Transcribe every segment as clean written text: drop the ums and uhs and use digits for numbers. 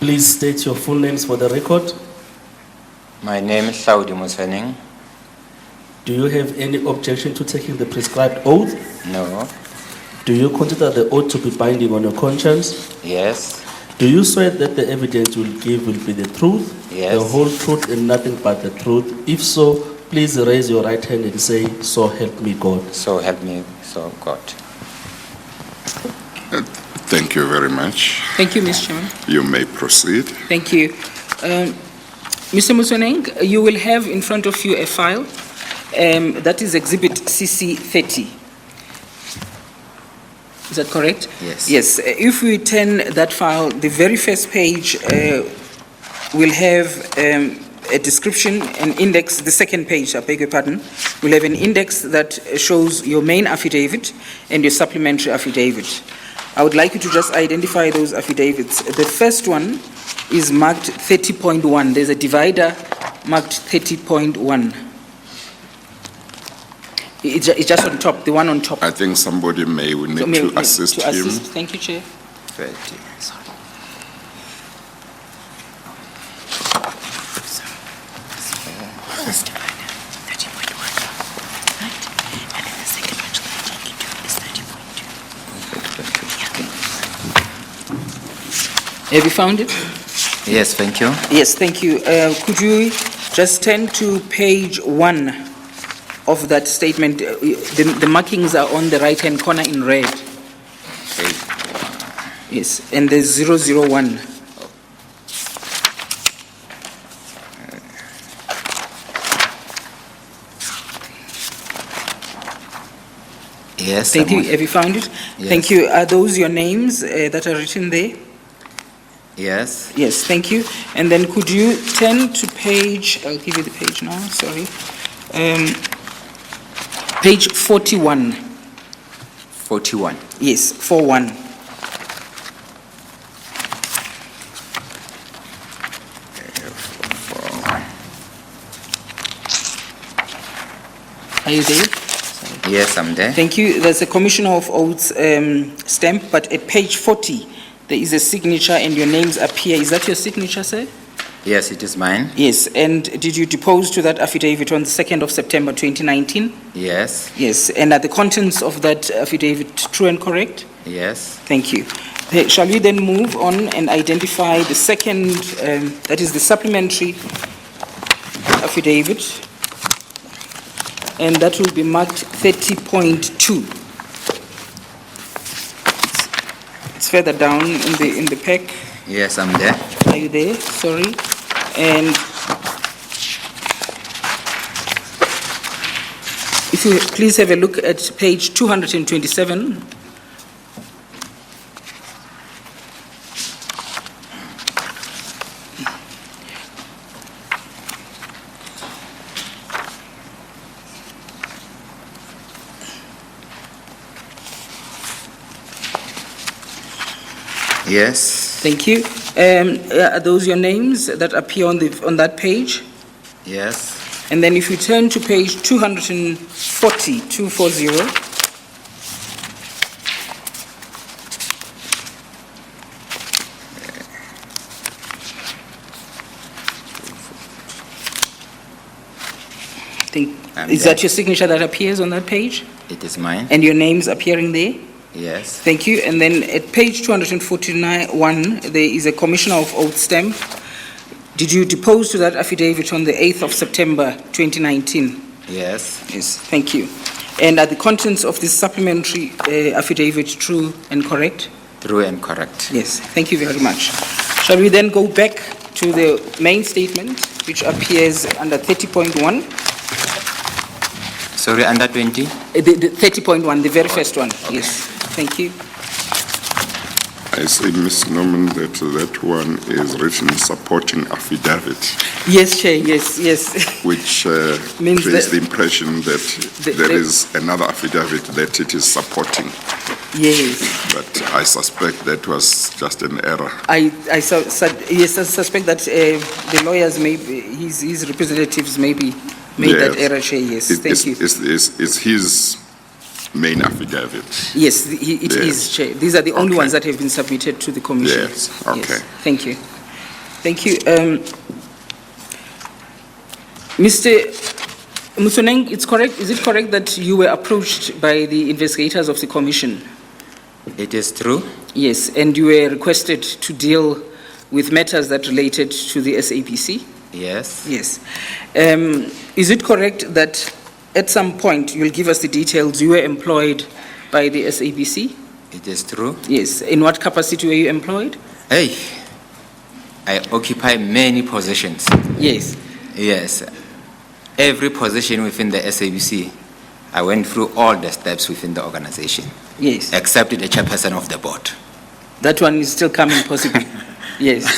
Please state your full names for the record. My name is Hlaudi Motsoeneng. Do you have any objection to taking the prescribed oath? No. Do you consider the oath to be binding on your conscience? Yes. Do you swear that the evidence you will give will be the truth, Yes. the whole truth and nothing but the truth? If so, please raise your right hand and say, "So help me God." So help me, so God. Thank you very much. Thank you, Mr. Chairman. You may proceed. Thank you. Mr. Motsoeneng, you will have in front of you a file. That is Exhibit CC 30. Is that correct? Yes. Yes. If we turn that file, the very first page will have a description, an index. The second page, I beg your pardon, will have an index that shows your main affidavit and your supplementary affidavit. I would like you to just identify those affidavits. The first one is marked 30.1. There's a divider marked 30.1. It's just on top, the one on top. I think somebody may need to assist him. Thank you, Chair. 30. Sorry. First divider, 30.1, right? And then the second one is 30.2. Have you found it? Yes, thank you. Yes, thank you. Could you just turn to page 1 of that statement? The markings are on the right-hand corner in red. Yes, and there's 001. Yes. Thank you. Have you found it? Yes. Thank you. Are those your names that are written there? Yes. Yes, thank you. And then could you turn to page, I'll give you the page now, sorry. Page 41. 41. Yes, 41. Are you there? Yes, I'm there. Thank you. There's a Commissioner of Oaths stamp, but at page 40, there is a signature and your names appear. Is that your signature, sir? Yes, it is mine. Yes. And did you depose to that affidavit on the 2nd of September 2019? Yes. Yes. And are the contents of that affidavit true and correct? Yes. Thank you. Shall we then move on and identify the second, that is the supplementary affidavit? And that will be marked 30.2. It's further down in the pack. Yes, I'm there. Are you there? Sorry. And if you please have a look at page 227. Yes. Thank you. Are those your names that appear on that page? Yes. And then if you turn to page 240. Is that your signature that appears on that page? It is mine. And your name's appearing there? Yes. Thank you. And then at page 249, there is a Commissioner of Oath stamp. Did you depose to that affidavit on the 8th of September 2019? Yes. Yes, thank you. And are the contents of this supplementary affidavit true and correct? True and correct. Yes, thank you very much. Shall we then go back to the main statement, which appears under 30.1? Sorry, under 20? The 30.1, the very first one. Okay. Yes, thank you. I say, Ms. Norman, that one is written supporting affidavit, Yes, Chair, yes. which Means creates that the impression that there the- is another affidavit that it is supporting. Yes. But I suspect that was just an error. I suspect that the lawyers, his representatives maybe made that Yes. error, Chair, yes. Thank you. It's his main affidavit. Yes, it Yes. is, Chair. These are the only Okay. ones that have been submitted to the Commission. Yes, okay. Thank you. Thank you. Mr. Motsoeneng, it's correct. Is it correct that you were approached by the investigators of the commission? It is true. Yes, and you were requested to deal with matters that related to the SABC? Yes. Yes. Is it correct that at some point, you'll give us the details, you were employed by the SABC? It is true. Yes. In what capacity were you employed? Hey, I occupy many positions. Yes. Yes. Every position within the SABC, I went through all the steps within the organization, Yes. except the chairperson of the board. That one is still coming possibly. Yes.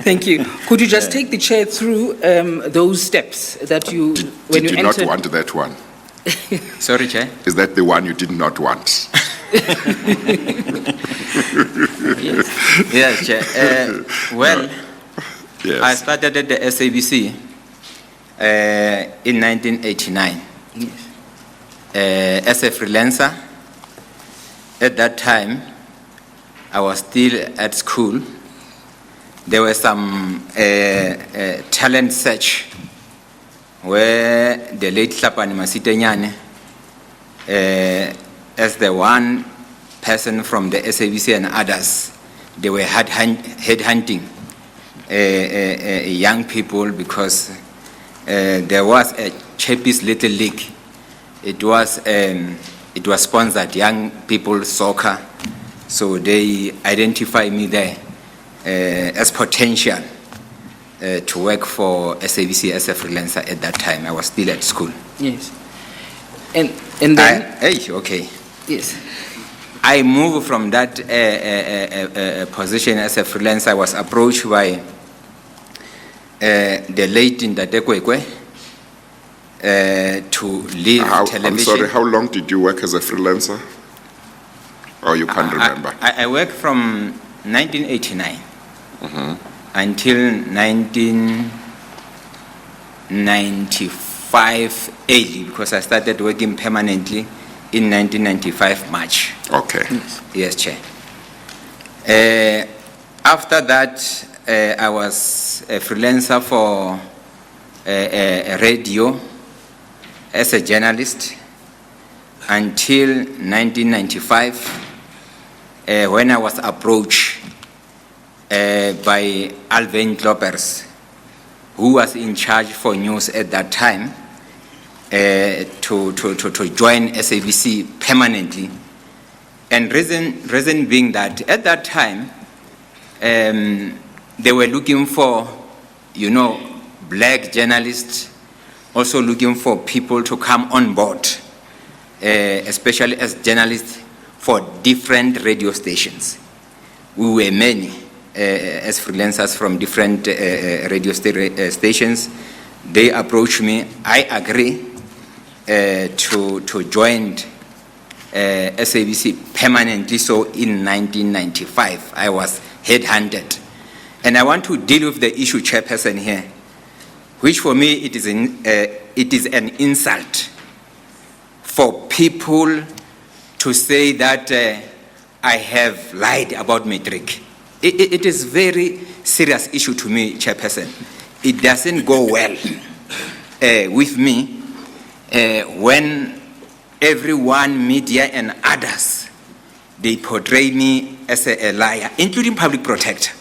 Thank you. Could you just take the chair through those steps that you, when Did you you not entered? want that one? Sorry, Chair. Is that the one you did not want? Yes, Chair. Well, Yes. I started at the SABC in 1989 as a freelancer. At that time, I was still at school. There was some talent search where the late Hlapani Masitenyane, as the one person from the SABC and others, they were headhunting young people because there was a Chappies Little League. It was sponsored young people soccer, so they identify me there as potential to work for SABC as a freelancer at that time. I was still at school. Yes. And then? Okay. Yes. I moved from that position as a freelancer. I was approached by the late Ndatekwekwe to leave television. I'm sorry, how long did you work as a freelancer? Or you can't remember? I worked from 1989 until 1995 early, because I started working permanently in 1995 March. Okay. Yes, Chair. After that, I was a freelancer for a radio as a journalist until 1995, when I was approached by Alwyn Kloppers, who was in charge for news at that time, to join SABC permanently. And reason being that at that time, they were looking for, black journalists, also looking for people to come on board, especially as journalists for different radio stations. We were many as freelancers from different radio stations. They approached me. I agree to join SABC permanently. So in 1995, I was headhunted. And I want to deal with the issue, Chairperson, here, which for me it is an insult for people to say that I have lied about matric. It is very serious issue to me, Chairperson. It doesn't go well with me when everyone, media and others, they portray me as a liar, including public protector.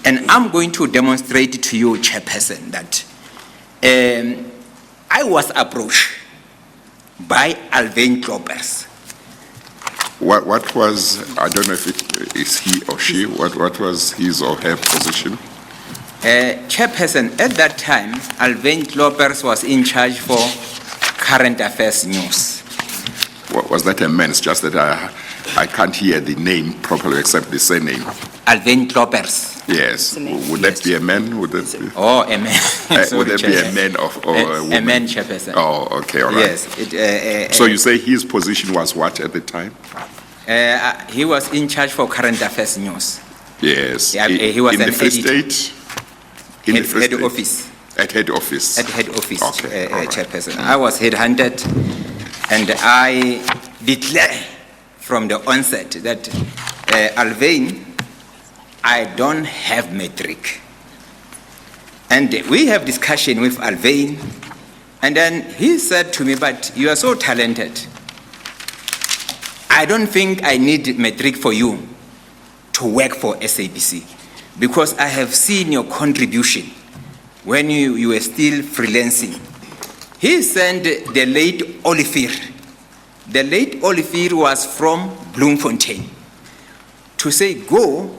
And I'm going to demonstrate to you, Chairperson, that I was approached by Alwyn Kloppers. What was, I don't know if it is he or she, what was his or her position? Chairperson, at that time, Alwyn Kloppers was in charge for current affairs news. Was that a man? It's just that I can't hear the name properly except the surname. Alwyn Kloppers. Yes. Would that be a man? Would that be? Oh, a man. Would that be a man or a woman? A man, Chairperson. Oh, okay, all right. Yes. So you say his position was what at the time? He was in charge for current affairs news. Yes. Yeah, he was in an the Free editor. State? In the Free Head State? office. At head office? At head office, Okay, all right. Chairperson. I was headhunted, and I declare from the onset that Alwyn, I don't have matric. And we have discussion with Alwyn, and then he said to me, but you are so talented. I don't think I need matric for you to work for SABC, because I have seen your contribution when you were still freelancing. He sent the late Olivier. The late Olivier was from Bloemfontein to say, go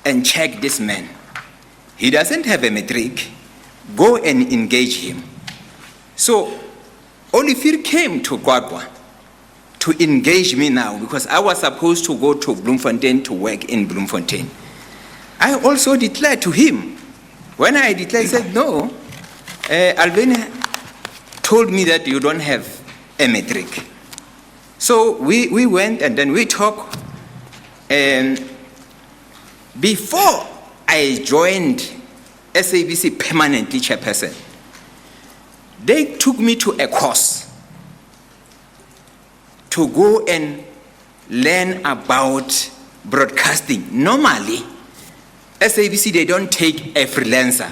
and check this man. He doesn't have a matric. Go and engage him. So Olivier came to Gwadwa to engage me now, because I was supposed to go to Bloemfontein to work in Bloemfontein. I also declared to him. When I declared, he said, no, Alwyn told me that you don't have a matric. So we went and then we talked. And before I joined SABC permanently chairperson, they took me to a course to go and learn about broadcasting. Normally, SABC, they don't take a freelancer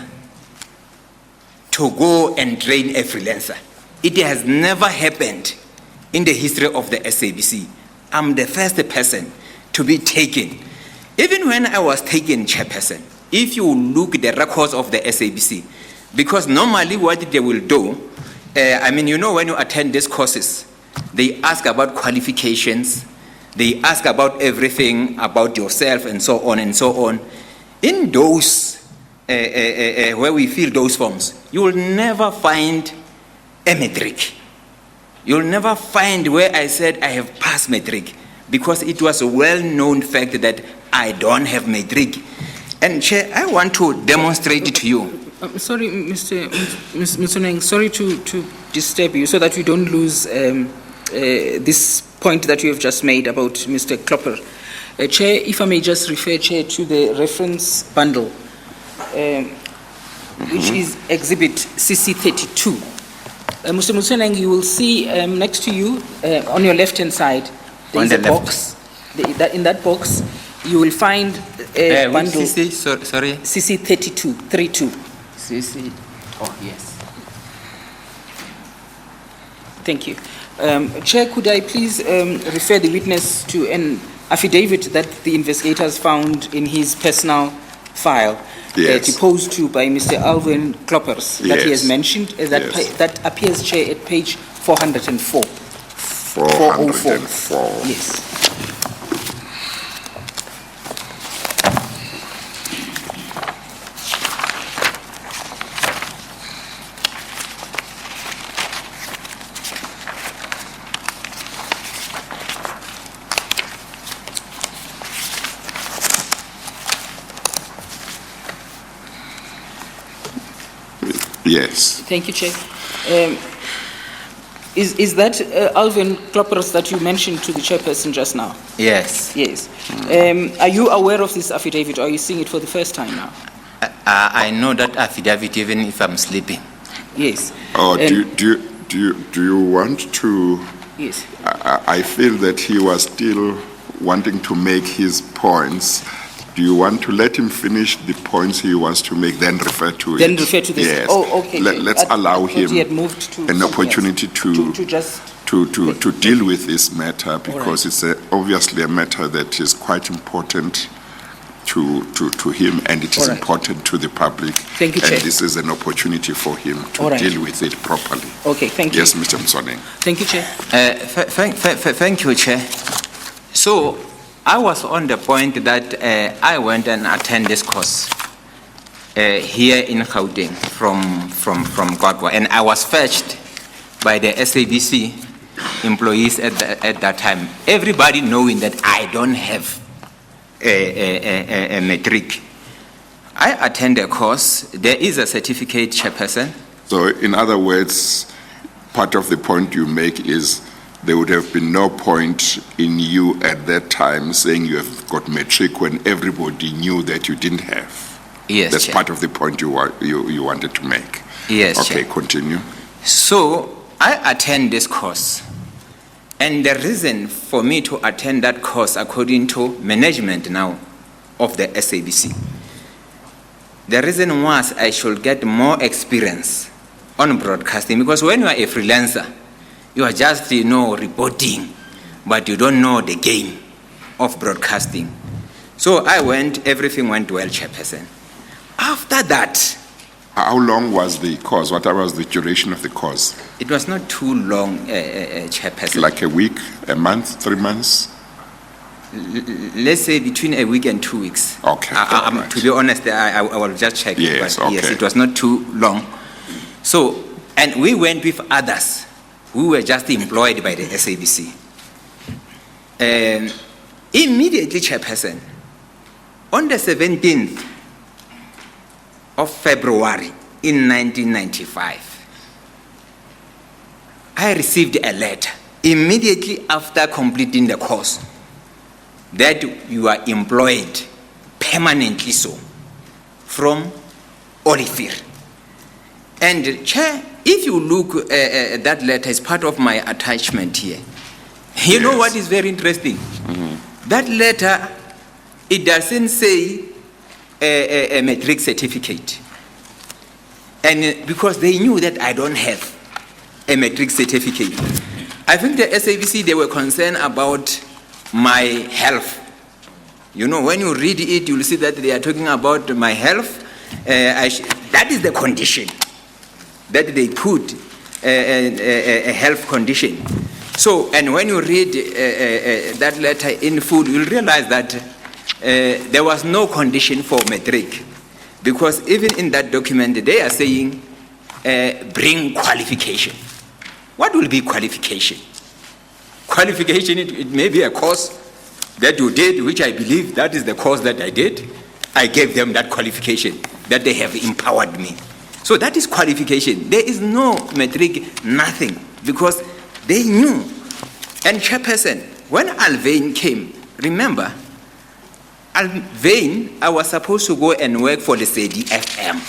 to go and train a freelancer. It has never happened in the history of the SABC. I'm the first person to be taken. Even when I was taken chairperson, if you look at the records of the SABC, because normally what they will do, when you attend these courses, they ask about qualifications, they ask about everything about yourself and so on and so on. In those, where we fill those forms, you will never find a matric. You'll never find where I said I have passed matric, because it was a well-known fact that I don't have matric. And Chair, I want to demonstrate it to you. Sorry, Mr. Motsoeneng, sorry to disturb you, so that we don't lose this point that you have just made about Mr. Klopper. Chair, if I may just refer, Chair, to the reference bundle, which is Exhibit CC32. Mr. Motsoeneng, you will see next to you, on your left-hand side, there is a box. In that box, you will find a bundle. CC, sorry? CC32, 32. CC, oh yes. Thank you. Chair, could I please refer the witness to an affidavit that the investigators found in his personal file, Yes. deposed to by Mr. Alwyn Kloppers, that he has Yes. mentioned, that appears, Chair, at page 404. 404. Yes. Yes. Thank you, Chair. Is that Alwyn Kloppers that you mentioned to the chairperson just now? Yes. Yes. Are you aware of this affidavit, or are you seeing it for the first time now? I know that affidavit even if I'm sleeping. Yes. Oh, And- do you want to? Yes. I feel that he was still wanting to make his points. Do you want to let him finish the points he wants to make, then refer to it? Then refer to this. Yes. Oh, okay. Let's allow him He had moved to an something opportunity else. to just. to deal with this matter, because right. it's obviously a matter that is quite important to him, and it is All right. important to the public. Thank you, and Chair. this is an opportunity for him to All right. deal with it properly. Okay, thank you. Yes, Mr. Motsoeneng. Thank you, Chair. Thank you, Chair. So I was on the point that I went and attended this course here in Gauteng from Gwadwa, and I was fetched by the SABC employees at that time. Everybody knowing that I don't have a matric. I attend a course. There is a certificate, chairperson. So, in other words, part of the point you make is there would have been no point in you at that time saying you have got matric when everybody knew that you didn't have. Yes, That's Chair. part of the point you wanted to make. Yes, Okay, Chair. continue. So I attend this course, and the reason for me to attend that course, according to management now of the SABC, The reason was I should get more experience on broadcasting, because when you are a freelancer, you are just, reporting, but you don't know the game of broadcasting. So I went, everything went well, Chairperson. After that, How long was the course? What was the duration of the course? it was not too long, Chairperson. Like a week, a month, 3 months? Let's say between a week and 2 weeks. Okay, all right. To be honest, I will just check. Yes, but yes, okay. it was not too long. So, and we went with others who were just employed by the SABC. Immediately, Chairperson, on the 17th of February in 1995, I received a letter immediately after completing the course that you are employed permanently so from Oliver. And Chair, if you look at that letter, it's part of my attachment here. You know Yes. what is very interesting? That letter, it doesn't say a matric certificate. And because they knew that I don't have a matric certificate. I think the SABC, they were concerned about my health. When you read it, you'll see that they are talking about my health. That is the condition that they put, a health condition. So, and when you read that letter in full, you'll realize that there was no condition for matric, because even in that document, they are saying, bring qualification. What will be qualification? Qualification, it may be a course that you did, which I believe that is the course that I did. I gave them that qualification, that they have empowered me. So that is qualification. There is no matric, nothing, because they knew. And Chairperson, when Alwyn came, remember, Alwyn, I was supposed to go and work for the CDFM.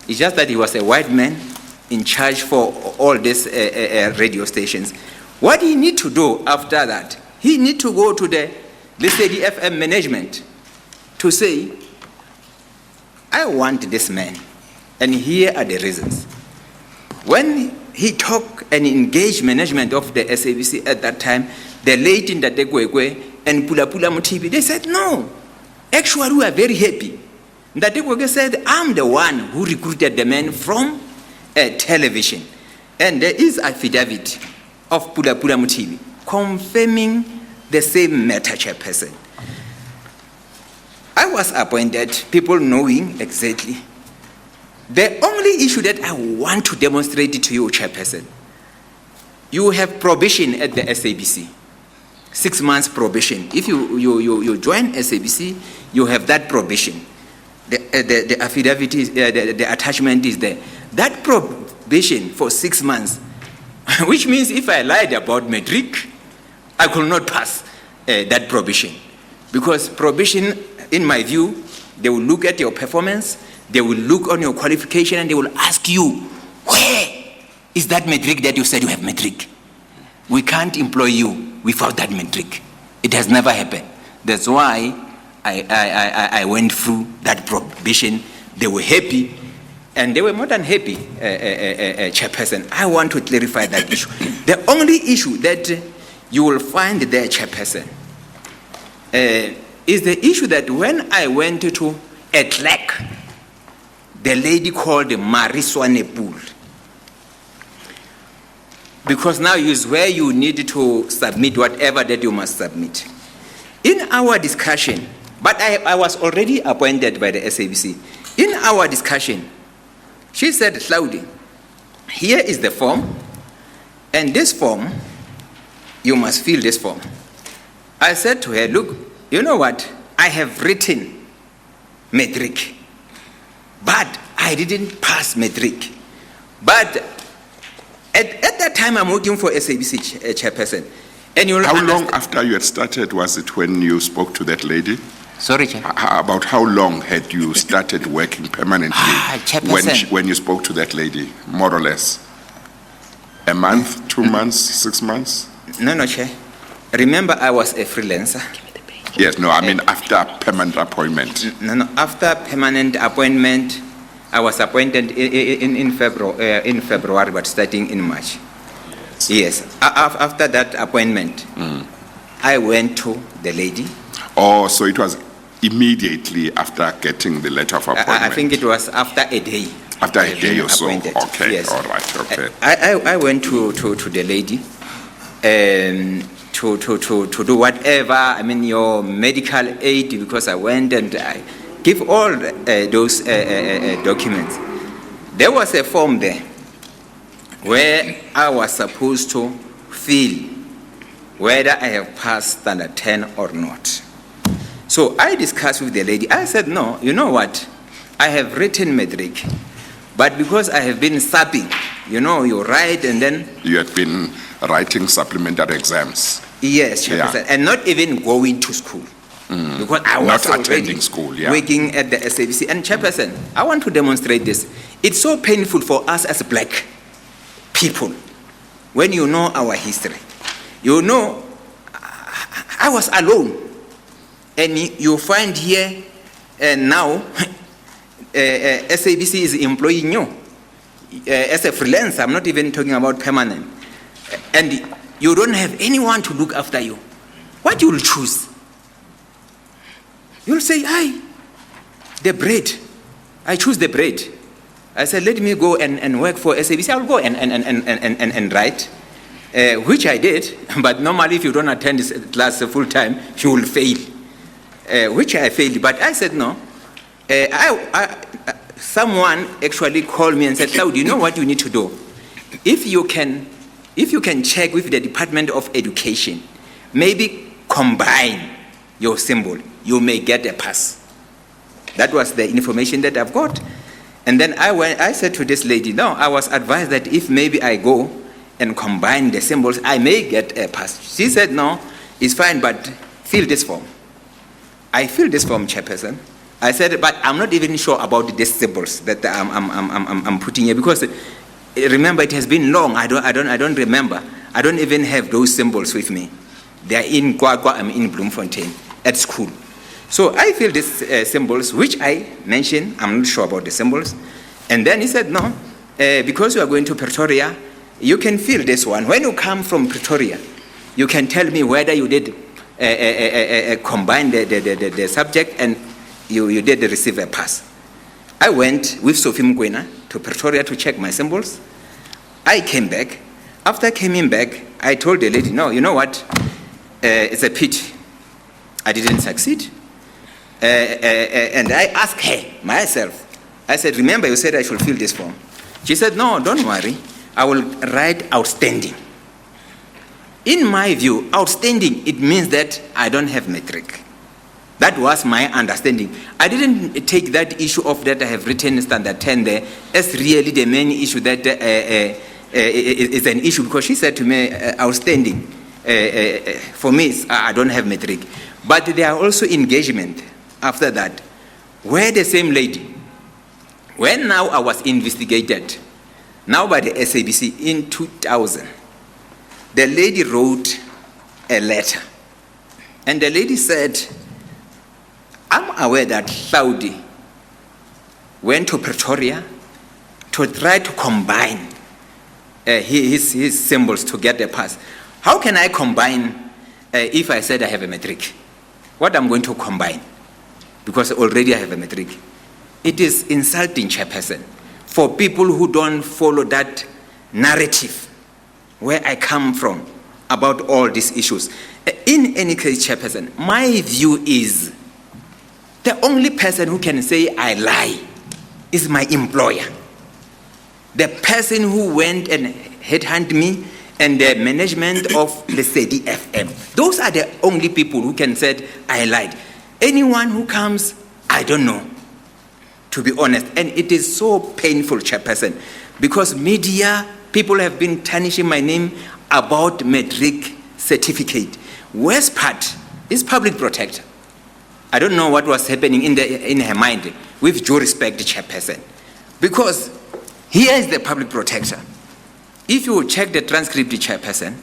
It's just that he was a white man in charge for all these radio stations. What he need to do after that, he need to go to the CDFM management to say, I want this man, and here are the reasons. When he talked and engaged management of the SABC at that time, the late in the Ndatekwekwe and Pulapula Mutibi, they said, no, actually we are very happy. Ndatekwekwe said, I'm the one who recruited the man from television. And there is affidavit of Pulapula Mutibi confirming the same matter, Chairperson. I was appointed, people knowing exactly. The only issue that I want to demonstrate to you, Chairperson, you have probation at the SABC, 6 months probation. If you join SABC, you have that probation. The affidavit is, the attachment is there. That probation for 6 months, which means if I lied about matric, I could not pass that probation. Because probation, in my view, they will look at your performance, they will look on your qualification, and they will ask you, where is that matric that you said you have matric? We can't employ you without that matric. It has never happened. That's why I went through that probation. They were happy, and they were more than happy, Chairperson. I want to clarify that issue. The only issue that you will find there, Chairperson, is the issue that when I went to a clerk, the lady called Mariswane Pool, because now is where you need to submit whatever that you must submit. In our discussion, but I was already appointed by the SABC. In our discussion, she said, Hlaudi, here is the form, and this form, you must fill this form. I said to her, look, you know what? I have written matric, but I didn't pass matric. But at that time, I'm working for SABC Chairperson. And you'll How long understand- after you had started was it when you spoke to that lady? Sorry, Chair. About how long had you started working permanently Chairperson. when you spoke to that lady, more or less? A month, 2 months, 6 months? No, Chair. Remember, I was a freelancer. Yes, no, I mean after permanent appointment. No, after permanent appointment, I was appointed in February, but starting in March. Yes. After that appointment, I went to the lady. Oh, so it was immediately after getting the letter of appointment. I think it was after a day. After a day or so. Appointed. Okay, Yes. all right, okay. I went to the lady to do whatever, I mean, your medical aid, because I went and I give all those documents. There was a form there where I was supposed to fill whether I have passed standard 10 or not. So I discussed with the lady. I said, no, you know what? I have written matric, but because I have been subbing, you write and then... You had been writing supplementary exams. Yes, Chairperson, Yeah. and not even going to school. Because I was Not already attending school, yeah. working at the SABC. And Chairperson, I want to demonstrate this. It's so painful for us as black people when you know our history. I was alone. And you find here now, SABC is employing you as a freelancer. I'm not even talking about permanent. And you don't have anyone to look after you. What you will choose? You'll say, the bread. I choose the bread. I said, let me go and work for SABC. I'll go and write, which I did. But normally, if you don't attend this class full time, you will fail, which I failed. But I said, no. Someone actually called me and said, Hlaudi, you know what you need to do? If you can check with the Department of Education, maybe combine your symbol, you may get a pass. That was the information that I've got. And then I said to this lady, no, I was advised that if maybe I go and combine the symbols, I may get a pass. She said, no, it's fine, but fill this form. I filled this form, Chairperson. I said, but I'm not even sure about the symbols that I'm putting here, because remember, it has been long. I don't remember. I don't even have those symbols with me. They are in Kwakwa, I'm in Bloemfontein at school. So I filled these symbols, which I mentioned. I'm not sure about the symbols. And then he said, no, because you are going to Pretoria, you can fill this one. When you come from Pretoria, you can tell me whether you did combine the subject and you did receive a pass. I went with Sophie Mkwena to Pretoria to check my symbols. I came back. After coming back, I told the lady, no, you know what? It's a pity. I didn't succeed. And I asked her, myself, I said, remember you said I should fill this form. She said, no, don't worry. I will write outstanding. In my view, outstanding, it means that I don't have matric. That was my understanding. I didn't take that issue of that I have written standard 10 there as really the main issue that is an issue, because she said to me, outstanding. For me, I don't have matric. But there are also engagement after that, where the same lady, when now I was investigated, now by the SABC in 2000, the lady wrote a letter. And the lady said, I'm aware that Hlaudi went to Pretoria to try to combine his symbols to get a pass. How can I combine if I said I have a matric? What I'm going to combine? Because already I have a matric. It is insulting, Chairperson, for people who don't follow that narrative where I come from about all these issues. In any case, Chairperson, my view is the only person who can say I lie is my employer. The person who went and headhunted me and the management of the CDFM. Those are the only people who can say I lied. Anyone who comes, I don't know, to be honest. And it is so painful, Chairperson, because media, people have been tarnishing my name about matric certificate. Worst part is public protector. I don't know what was happening in her mind, with due respect, Chairperson. Because here is the public protector. If you check the transcript, Chairperson,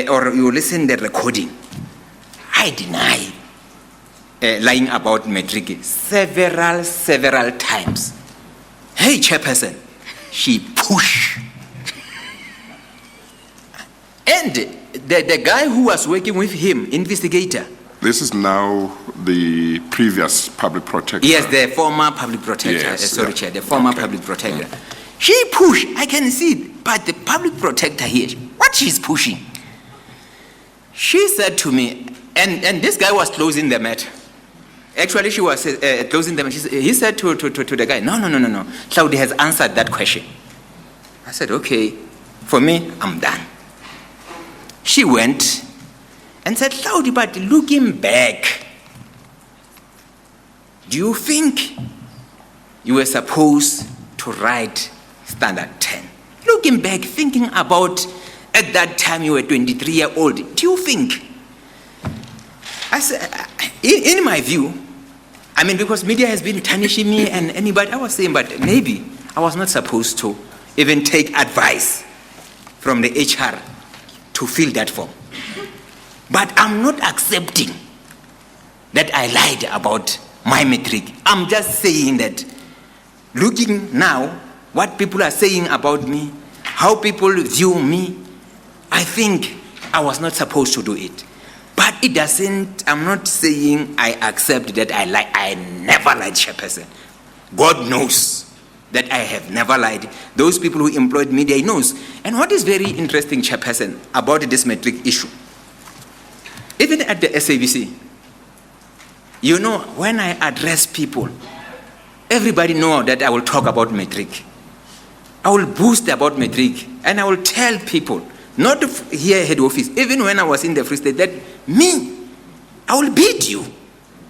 or you listen to the recording, I deny lying about matric several times. Hey, chairperson, she pushed. And the guy who was working with him, investigator. This is now the previous public protector. Yes, the former public protector. Yes, Sorry, yeah. Chair, the former Okay. public protector. She pushed, I can see it, but the public protector here, what she's pushing? She said to me, and this guy was closing the matter. Actually, she was closing the matter. He said to the guy, no. Hlaudi has answered that question. I said, okay, for me, I'm done. She went and said, Hlaudi, but looking back, do you think you were supposed to write standard 10? Looking back, thinking about at that time you were 23-year-old, do you think? I said, in my view, I mean, because media has been tarnishing me and anybody, I was saying, but maybe I was not supposed to even take advice from the HR to fill that form. But I'm not accepting that I lied about my matric. I'm just saying that looking now, what people are saying about me, how people view me, I think I was not supposed to do it. But it doesn't, I'm not saying I accept that I lie. I never lied, chairperson. God knows that I have never lied. Those people who employed me, they knows. And what is very interesting, chairperson, about this matric issue, even at the SABC, you know, when I address people, everybody know that I will talk about matric. I will boost about matric, and I will tell people, not here head office, even when I was in the Free State, that me, I will beat you.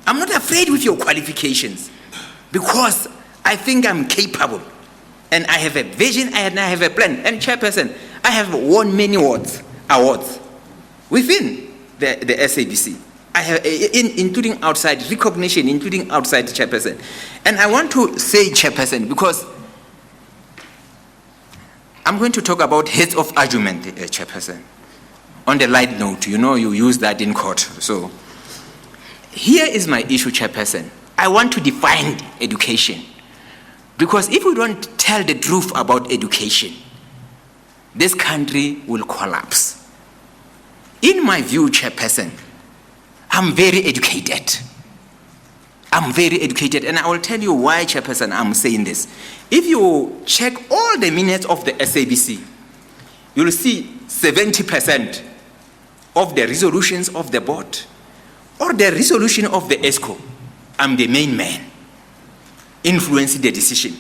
I'm not afraid with your qualifications, because I think I'm capable, and I have a vision, and I have a plan. And chairperson, I have won many awards within the SABC. I have, including outside recognition, including outside chairperson. And I want to say chairperson, because I'm going to talk about heads of adjournment, chairperson. On the light note, you know, you use that in court. So here is my issue, chairperson. I want to define education. Because if we don't tell the truth about education, this country will collapse. In my view, chairperson, I'm very educated. I'm very educated, and I will tell you why, chairperson, I'm saying this. If you check all the minutes of the SABC, you'll see 70% of the resolutions of the board or the resolution of the ESCO, I'm the main man influencing the decision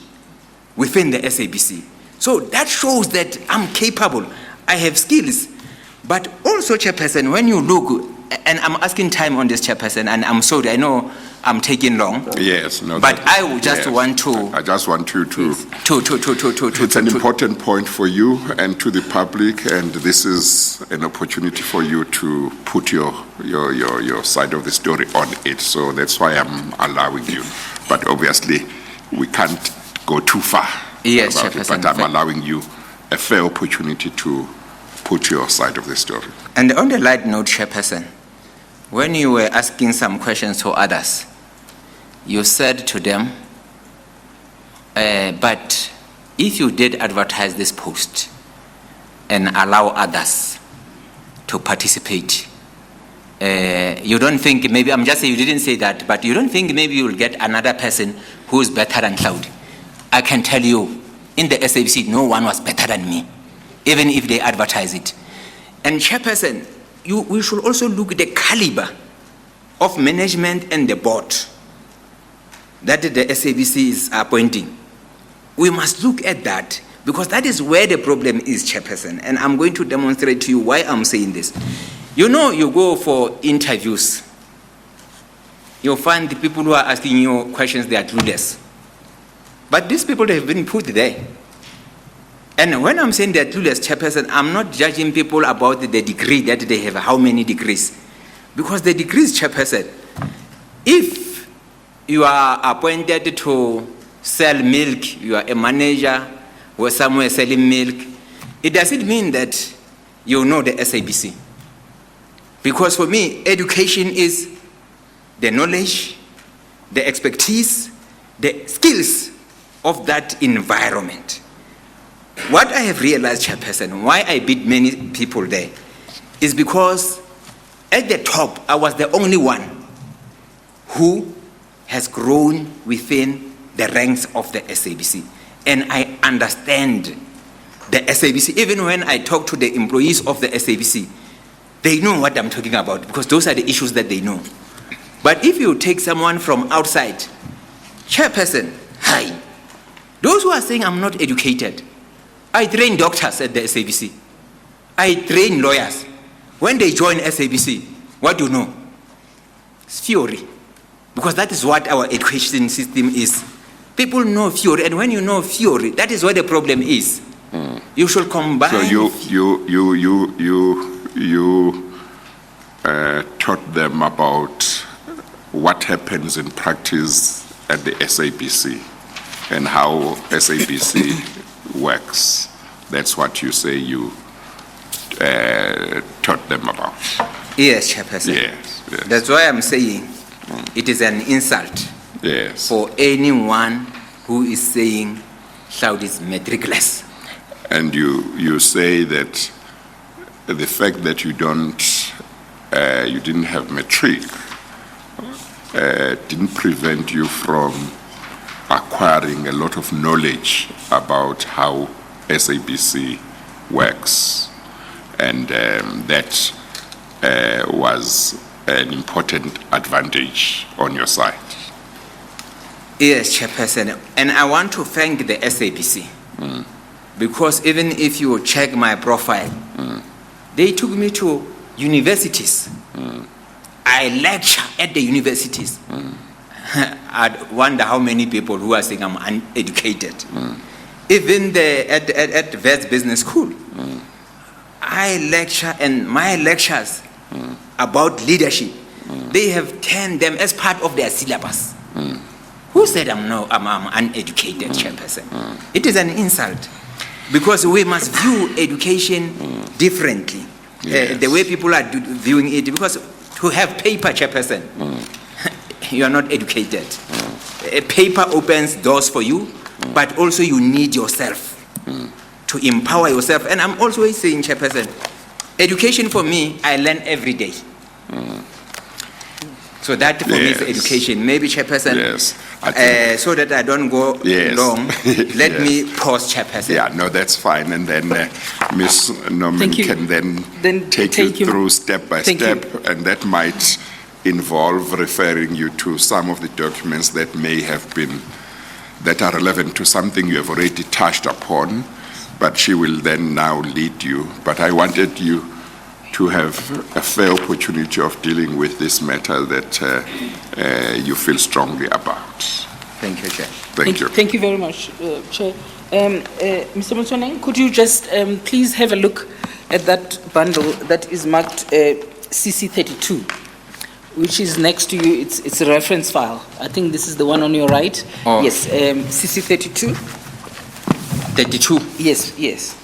within the SABC. So that shows that I'm capable, I have skills. But also, chairperson, when you look, and I'm asking time on this, chairperson, and I'm sorry, I know I'm taking long. Yes, no. But I would just want to. I just want you to. It's an important point for you and to the public, and this is an opportunity for you to put your side of the story on it. So that's why I'm allowing you. But obviously, we can't go too far. Yes, about it, chairperson. but I'm allowing you a fair opportunity to put your side of the story. And on the light note, chairperson, when you were asking some questions to others, you said to them, but if you did advertise this post and allow others to participate, you don't think, maybe, I'm just saying you didn't say that, but you don't think maybe you'll get another person who is better than Hlaudi? I can tell you, in the SABC, no one was better than me, even if they advertise it. And chairperson, we should also look at the caliber of management and the board that the SABC is appointing. We must look at that, because that is where the problem is, chairperson. And I'm going to demonstrate to you why I'm saying this. You know, you go for interviews, you'll find the people who are asking you questions, they are clueless. But these people, they have been put there. And when I'm saying they're clueless, chairperson, I'm not judging people about the degree that they have, how many degrees. Because the degrees, chairperson, if you are appointed to sell milk, you are a manager or somewhere selling milk, it doesn't mean that you know the SABC. Because for me, education is the knowledge, the expertise, the skills of that environment. What I have realized, Chairperson, why I beat many people there, is because at the top, I was the only one who has grown within the ranks of the SABC. And I understand the SABC. Even when I talk to the employees of the SABC, they know what I'm talking about because those are the issues that they know. But if you take someone from outside, Chairperson, hi, those who are saying I'm not educated, I train doctors at the SABC. I train lawyers. When they join SABC, what do you know? It's theory. Because that is what our education system is. People know theory, and when you know theory, that is what the problem is. You should combine. So you taught them about what happens in practice at the SABC and how SABC works. That's what you say you taught them about. Yes, Chairperson. Yes, yes. That's why I'm saying it is an insult Yes. for anyone who is saying Hlaudi is matricless. And you say that the fact that you didn't have matric didn't prevent you from acquiring a lot of knowledge about how SABC works, and that was an important advantage on your side. Yes, Chairperson. And I want to thank the SABC because even if you check my profile, they took me to universities. I lecture at the universities. I wonder how many people who are saying I'm uneducated. Even at West Business School, I lecture, and my lectures about leadership, they have turned them as part of their syllabus. Who said I'm uneducated, Chairperson? It is an insult because we must view education differently. Yes. The way people are viewing it, because to have paper, Chairperson, you are not educated. A paper opens doors for you, but also you need yourself to empower yourself. And I'm always saying, Chairperson, education for me, I learn every day. So that for me is education. Maybe, Chairperson, so that I don't go long, let me pause, Chairperson. Yeah, no, that's fine. And then Ms. Norman can then take you through step by step, and that might involve referring you to some of the documents that may have been, that are relevant to something you have already touched upon, but she will then now lead you. But I wanted you to have a fair opportunity of dealing with this matter that you feel strongly about. Thank you, Chair. Thank you. Thank you very much, Chair. Mr. Motsoeneng, could you just please have a look at that bundle that is marked CC32, which is next to you. It's a reference file. I think this is the one on your right. Oh. Yes, CC32. 32? Yes, yes.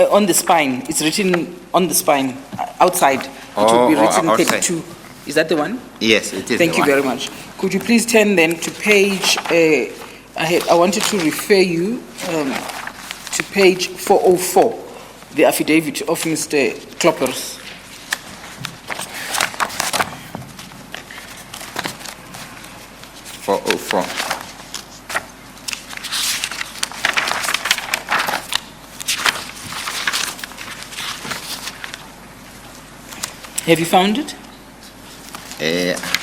On the spine, it's written on the spine, outside. It will be written outside. 32. Is that the one? Yes, it is. Thank you very much. Could you please turn then to page, I wanted to refer you to page 404, the affidavit of Mr. Kloppers. Have you found it?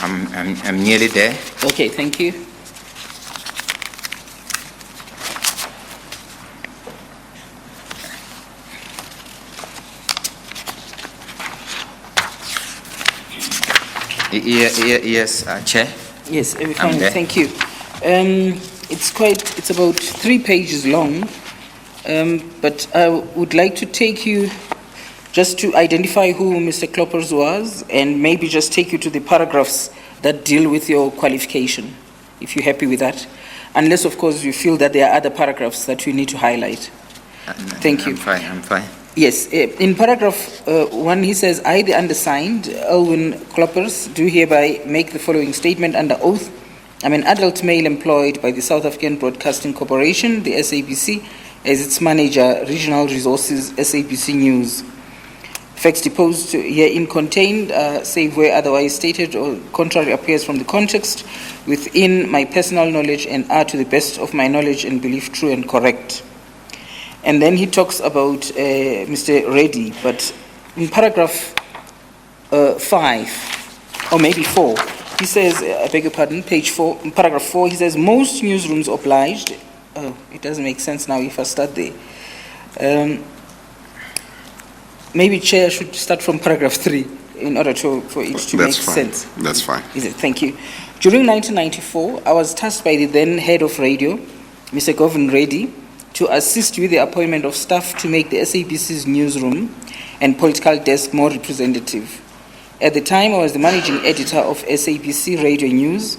I'm nearly there. Okay, thank you. Yes, Chair. Yes, have you found it? Thank you. It's about 3 pages long, but I would like to take you just to identify who Mr. Kloppers was, and maybe just take you to the paragraphs that deal with your qualification, if you're happy with that. Unless, of course, you feel that there are other paragraphs that you need to highlight. Thank you. I'm fine. Yes, in paragraph 1, he says, I, the undersigned, Alwyn Kloppers, do hereby make the following statement under oath. I'm an adult male employed by the South African Broadcasting Corporation, the SABC, as its manager, Regional Resources, SABC News. Facts deposed herein contained, save where otherwise stated or contrary appears from the context, within my personal knowledge and are to the best of my knowledge and belief true and correct. And then he talks about Mr. Reddy, but in paragraph 5, or maybe 4, he says, I beg your pardon, page 4, in paragraph 4, he says, most newsrooms obliged. Oh, it doesn't make sense now if I start there. Maybe Chair should start from paragraph 3 in order for it to make sense. That's fine. Is it? Thank you. During 1994, I was tasked by the then head of radio, Mr. Govan Reddy, to assist with the appointment of staff to make the SABC's newsroom and political desk more representative. At the time, I was the managing editor of SABC Radio News.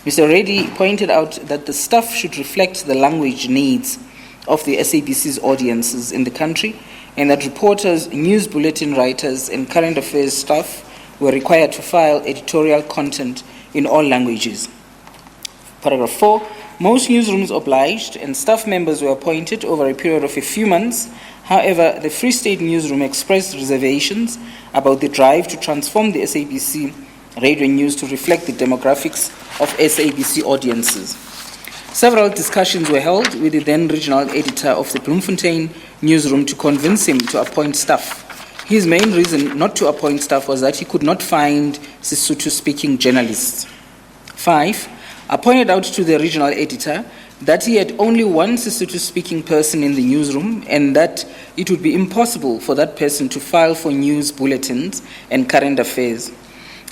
Mr. Reddy pointed out that the staff should reflect the language needs of the SABC's audiences in the country, and that reporters, news bulletin writers, and current affairs staff were required to file editorial content in all languages. Paragraph 4, most newsrooms obliged and staff members were appointed over a period of a few months. However, the Free State newsroom expressed reservations about the drive to transform the SABC Radio News to reflect the demographics of SABC audiences. Several discussions were held with the then regional editor of the Bloemfontein newsroom to convince him to appoint staff. His main reason not to appoint staff was that he could not find Sesotho-speaking journalists. 5, I pointed out to the regional editor that he had only one Sesotho-speaking person in the newsroom and that it would be impossible for that person to file for news bulletins and current affairs.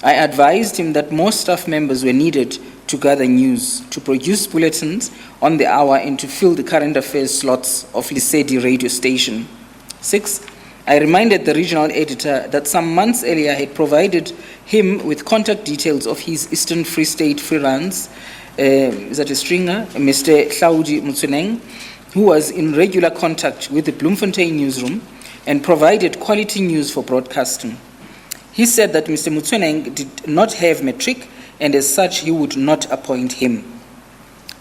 I advised him that more staff members were needed to gather news, to produce bulletins on the hour and to fill the current affairs slots of Lesedi radio station. 6, I reminded the regional editor that some months earlier I had provided him with contact details of his Eastern Free State freelance, is that a stringer, Mr. Hlaudi Motsoeneng, who was in regular contact with the Bloemfontein newsroom and provided quality news for broadcasting. He said that Mr. Motsoeneng did not have matric, and as such he would not appoint him.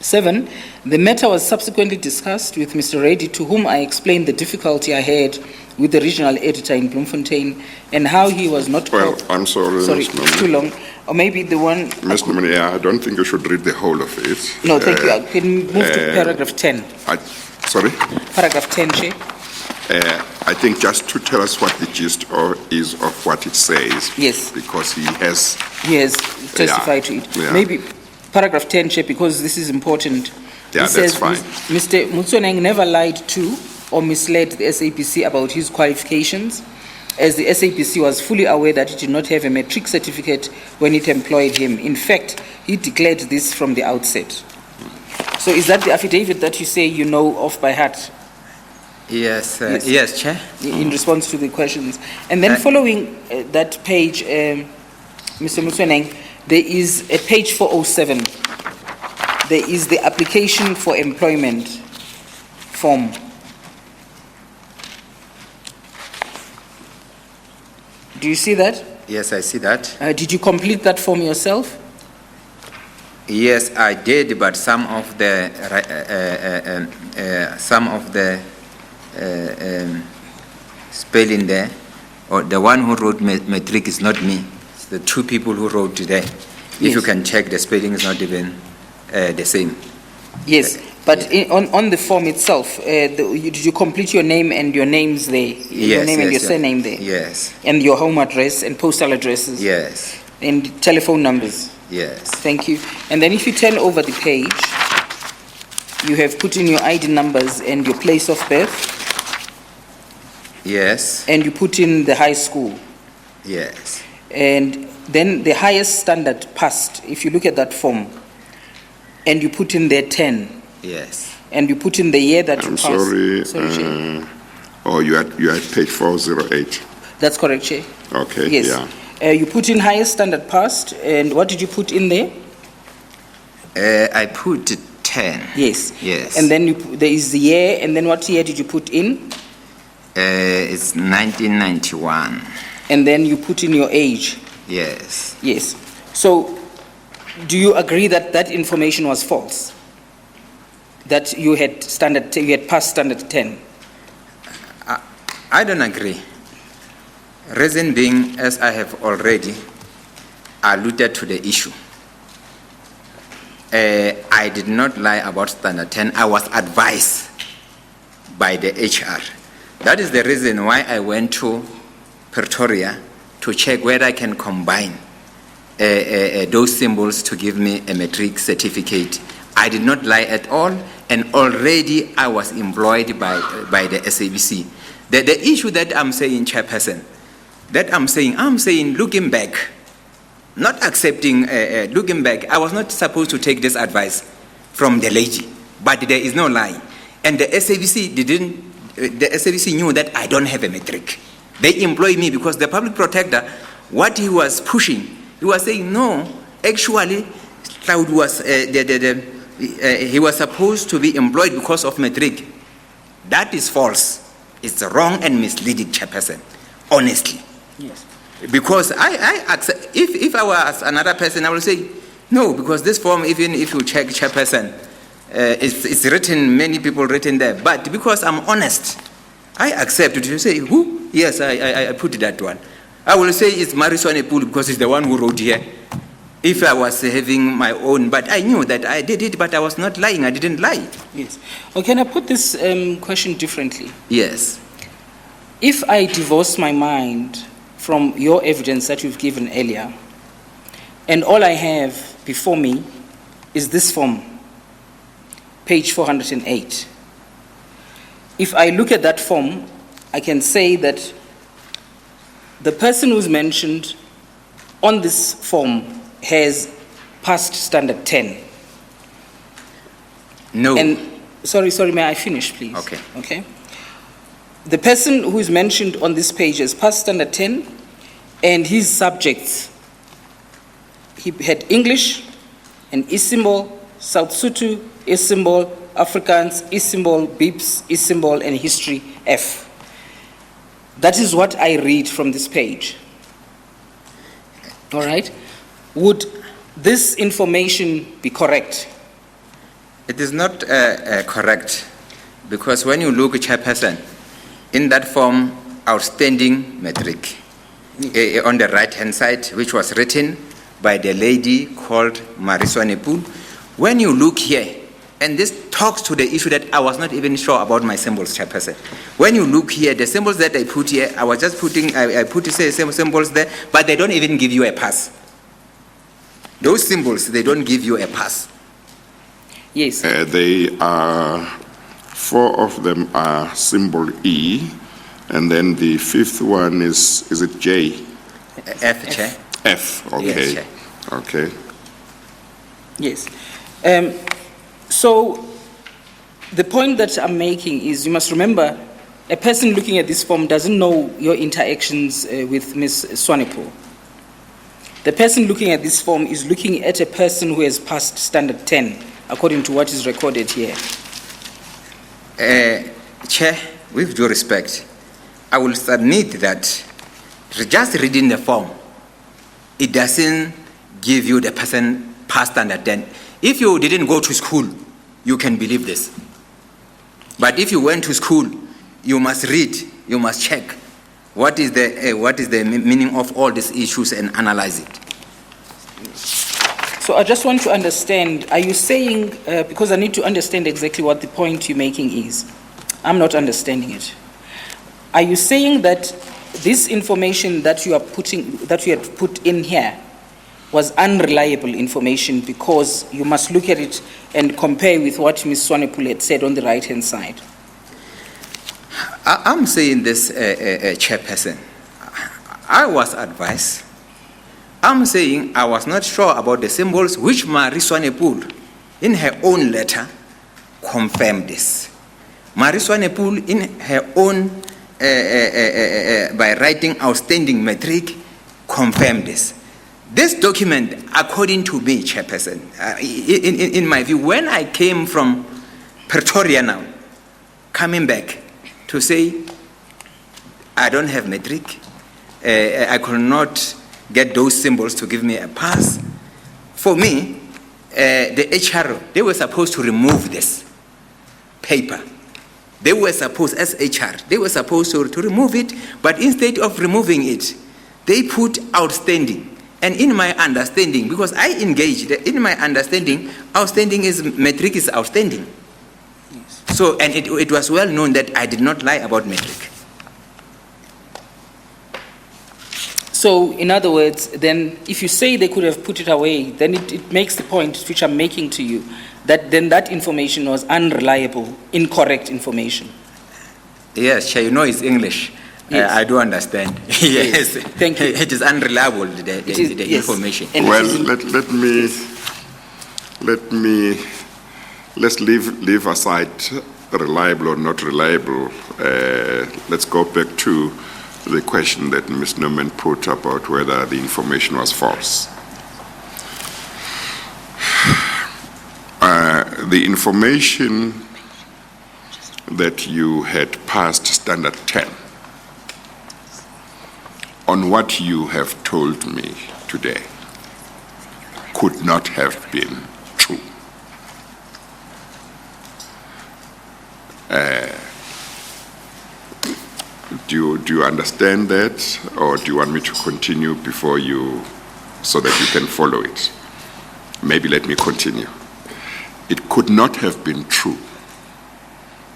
7, the matter was subsequently discussed with Mr. Reddy, to whom I explained the difficulty I had with the regional editor in Bloemfontein and how he was not... Well, I'm sorry. Sorry, it's too long. Or maybe the one... Mr. Nomene, I don't think you should read the whole of it. No, thank you. I can move to paragraph 10. Sorry? Paragraph 10, Chair. I think just to tell us what the gist is of what it says. Yes. Because he has testified to it. Yeah. Maybe paragraph 10, Chair, because this is important. Yeah, It says, that's fine. Mr. Motsoeneng never lied to or misled the SABC about his qualifications, as the SABC was fully aware that he did not have a matric certificate when it employed him. In fact, he declared this from the outset. So is that the affidavit that you say you know off by heart? Yes, Yes. yes, Chair. In response to the questions. And then following that page, Mr. Motsoeneng, there is a page 407. There is the application for employment form. Do you see that? Yes, I see that. Did you complete that form yourself? Yes, I did, but some of the spelling there, or the one who wrote matric is not me. It's the two people who wrote today. If you Yes. can check, the spelling is not even the same. Yes, but on the form itself, did you complete your name and your names there? Your Yes, name and yes, your yes. surname there? Yes, And your home address and postal addresses? yes, And telephone numbers? yes. Thank you. And then if you turn over the page, you have put in your ID numbers and your place of birth, Yes, and you put in the high school. yes, And then the highest standard passed, if you look at that form, and you put in there 10, yes. and you put in the year that you I'm passed. sorry. Chair. You had page 408. That's correct, Chair. Okay, Yes. yeah. You put in highest standard passed, and what did you put in there? I put 10. Yes. Yes. And then there is the year, and then what year did you put in? It's 1991. And then you put in your age. Yes. Yes. So, do you agree that that information was false? That you had passed standard 10? I don't agree. Reason being, as I have already alluded to the issue, I did not lie about standard 10. I was advised by the HR. That is the reason why I went to Pretoria to check whether I can combine those symbols to give me a matric certificate. I did not lie at all, and already I was employed by the SABC. The issue that I'm saying, Chairperson, I'm saying looking back, not accepting, looking back, I was not supposed to take this advice from the lady, but there is no lie. And the SABC knew that I don't have a matric. They employed me because the public protector, what he was pushing, he was saying, no, actually, Cloud was, he was supposed to be employed because of matric. That is false. It's wrong and misleading, Chairperson, honestly. Yes. Because I accept, if I was another person, I would say, no, because this form, even if you check, Chairperson, it's written, many people written there. But because I'm honest, I accept it. You say, who? Yes, I put that one. I will say it's Mariswane Pool because it's the one who wrote here. If I was having my own, but I knew that I did it, but I was not lying. I didn't lie. Yes. Or can I put this question differently? Yes. If I divorce my mind from your evidence that you've given earlier, and all I have before me is this form, page 408. If I look at that form, I can say that the person who's mentioned on this form has passed standard 10. No. And sorry, may I finish, please? Okay. The person who is mentioned on this page has passed standard 10, and his subjects, he had English, an E symbol, South Sutu, E symbol, Afrikaans, E symbol, BIPS, E symbol, and history, F. That is what I read from this page. All right? Would this information be correct? It is not correct, because when you look, Chairperson, in that form, outstanding matric, on the right-hand side, which was written by the lady called Mariswane Pool. When you look here, and this talks to the issue that I was not even sure about my symbols, Chairperson. When you look here, the symbols that I put here, I was just putting, I put symbols there, but they don't even give you a pass. Those symbols, they don't give you a pass. Yes. They are, 4 of them are symbol E, and then the 5th one is it J? F, Chair. F, okay. Yes, Chair. Okay. Yes. So the point that I'm making is you must remember a person looking at this form doesn't know your interactions with Ms. Swanepoel. The person looking at this form is looking at a person who has passed standard 10, according to what is recorded here. Chair, with due respect, I will submit that just reading the form, it doesn't give you the person passed standard 10. If you didn't go to school, you can believe this. But if you went to school, you must read, you must check what is the meaning of all these issues and analyze it. So I just want to understand, are you saying, because I need to understand exactly what the point you're making is. I'm not understanding it. Are you saying that this information that you had put in here was unreliable information because you must look at it and compare with what Ms. Swanepoel had said on the right-hand side? I'm saying this, Chairperson. I was advised. I'm saying I was not sure about the symbols, which Mariswane Pool, in her own letter, confirmed this. Mariswane Pool, in her own, by writing outstanding matric, confirmed this. This document, according to me, Chairperson, in my view, when I came from Pretoria now, coming back to say, I don't have matric. I could not get those symbols to give me a pass. For me, the HR, they were supposed to remove this paper. They were supposed, as HR, they were supposed to remove it, but instead of removing it, they put outstanding. And in my understanding, because I engaged, in my understanding, outstanding is, matric is outstanding. Yes. So, and it was well known that I did not lie about matric. So, in other words, then if you say they could have put it away, then it makes the point which I'm making to you, that then that information was unreliable, incorrect information. Yes, Chair, you know it's English. Yes. I do understand. Yes. Thank you. It is unreliable, the Yes. information. And Well, it is- let's leave aside reliable or not reliable. Let's go back to the question that Ms. Norman put about whether the information was false. The information that you had passed Standard 10, on what you have told me today, could not have been true. Do you understand that, or do you want me to continue before you, so that you can follow it? Maybe let me continue. It could not have been true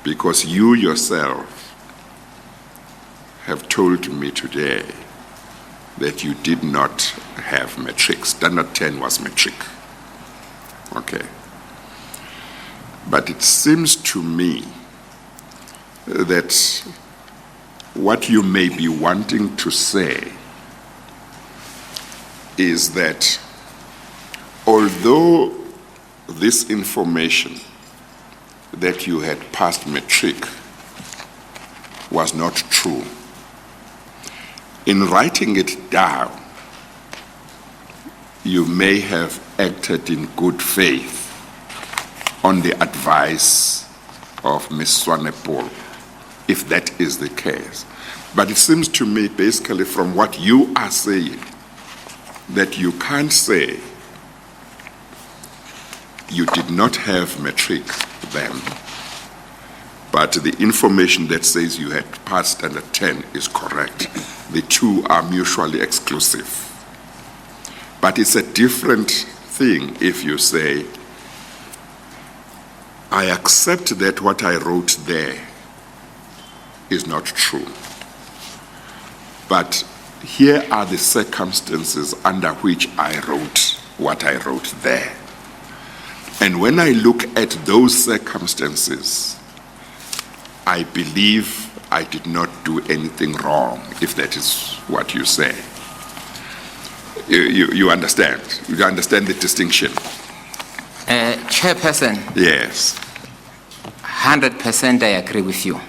because you yourself have told me today that you did not have matric. Standard 10 was matric. Okay. But it seems to me that what you may be wanting to say is that although this information that you had passed matric was not true, in writing it down, you may have acted in good faith on the advice of Ms. Swanepoel, if that is the case. But it seems to me, basically from what you are saying, that you can't say you did not have matric then, but the information that says you had passed Standard 10 is correct. The two are mutually exclusive. But it's a different thing if you say, I accept that what I wrote there is not true. But here are the circumstances under which I wrote what I wrote there. And when I look at those circumstances, I believe I did not do anything wrong, if that is what you say. You understand? You understand the distinction? Chairperson, Yes. 100% I agree with you.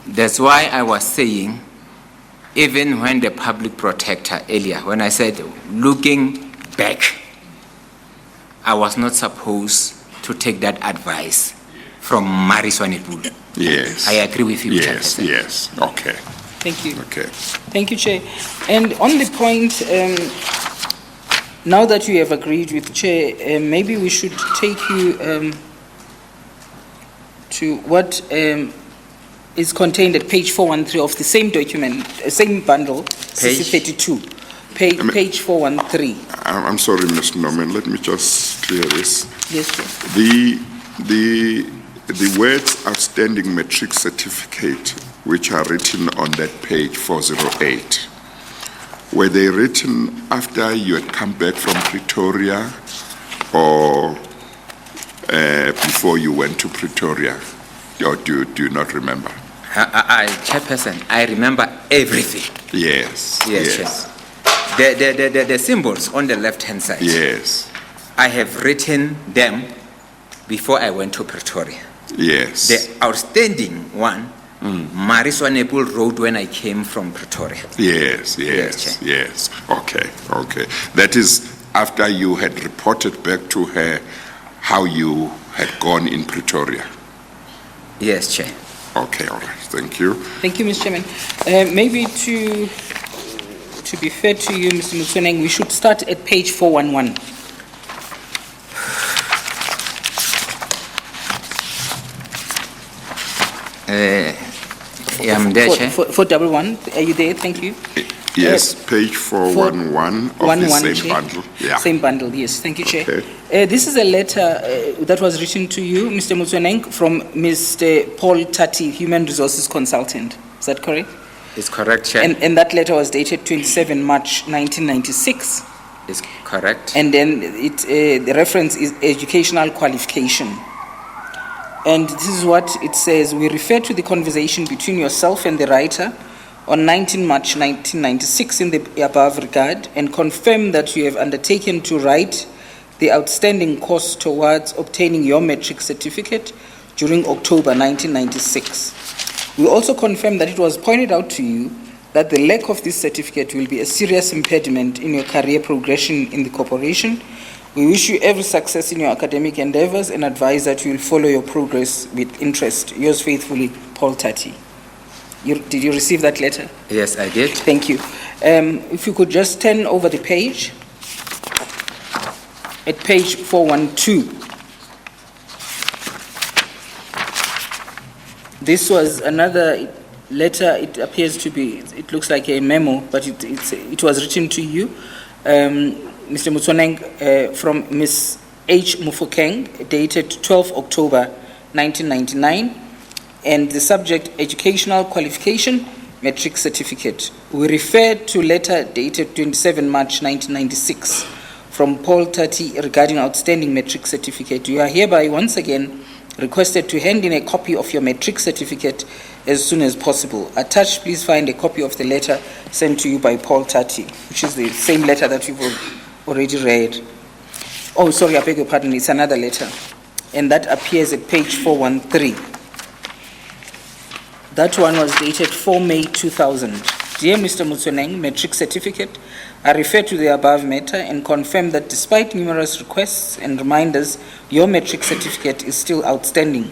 That's why I was saying, even when the public protector earlier, when I said looking back, I was not supposed to take that advice from Mari Swanepoel. Yes. I agree with you, Yes, Chairperson. yes. Okay. Thank you. Okay. Thank you, Chair. And on the point, now that you have agreed with Chair, maybe we should take you to what is contained at page 413 of the same document, same bundle, Page? CC32, page 413. I'm sorry, Ms. Norman. Let me just clear this. Yes, Chair. The words outstanding matric certificate, which are written on that page 408, were they written after you had come back from Pretoria or before you went to Pretoria? Or do you not remember? Chairperson, I remember everything. Yes. Yes, Yes. Chair. The symbols on the left-hand side, Yes. I have written them before I went to Pretoria. Yes. The outstanding one, Mari Swanepoel wrote when I came from Pretoria. Yes, Yes, yes, yes. Okay, okay. That is after you had reported back to her how you had gone in Pretoria. Yes, Chair. Okay, all right, thank you. Thank you, Mr. Chairman. Maybe to be fair to you, Mr. Motsoeneng, we should start at page 411. Yeah, I'm there, Chair. 411, are you there? Thank you. Yes, page 411 of the 411, same Chair. bundle. Yeah. Same bundle, yes. Thank you, Chair. Okay. This is a letter that was written to you, Mr. Motsoeneng, from Mr. Paul Tati, Human Resources Consultant. Is that correct? It's correct, Chair. And that letter was dated 27 March 1996. It's correct. And then the reference is educational qualification. And this is what it says. We refer to the conversation between yourself and the writer on 19 March 1996 in the above regard, and confirm that you have undertaken to write the outstanding course towards obtaining your matric certificate during October 1996. We also confirm that it was pointed out to you that the lack of this certificate will be a serious impediment in your career progression in the corporation. We wish you every success in your academic endeavors and advise that you will follow your progress with interest. Yours faithfully, Paul Tati. Did you receive that letter? Yes, I did. Thank you. If you could just turn over the page, at page 412. This was another letter. It appears to be, it looks like a memo, but it was written to you, Mr. Motsoeneng, from Ms. H. Mufokeng, dated 12 October 1999, and the subject, educational qualification, matric certificate. We refer to letter dated 27 March 1996 from Paul Tati regarding outstanding matric certificate. You are hereby once again requested to hand in a copy of your matric certificate as soon as possible. Attached, please find a copy of the letter sent to you by Paul Tati, which is the same letter that you've already read. Oh, sorry, I beg your pardon, it's another letter. And that appears at page 413. That one was dated 4 May 2000. Dear Mr. Motsoeneng, matric certificate, I refer to the above matter and confirm that despite numerous requests and reminders, your matric certificate is still outstanding.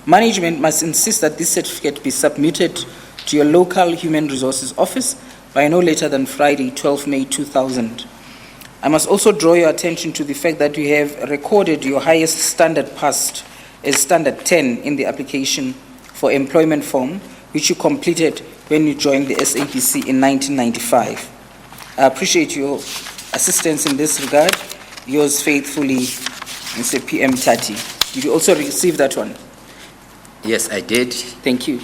Management must insist that this certificate be submitted to your local Human Resources Office by no later than Friday, 12 May 2000. I must also draw your attention to the fact that you have recorded your highest standard passed as standard 10 in the application for employment form, which you completed when you joined the SABC in 1995. I appreciate your assistance in this regard. Yours faithfully, Mr. PM Tati. Did you also receive that one? Yes, I did. Thank you.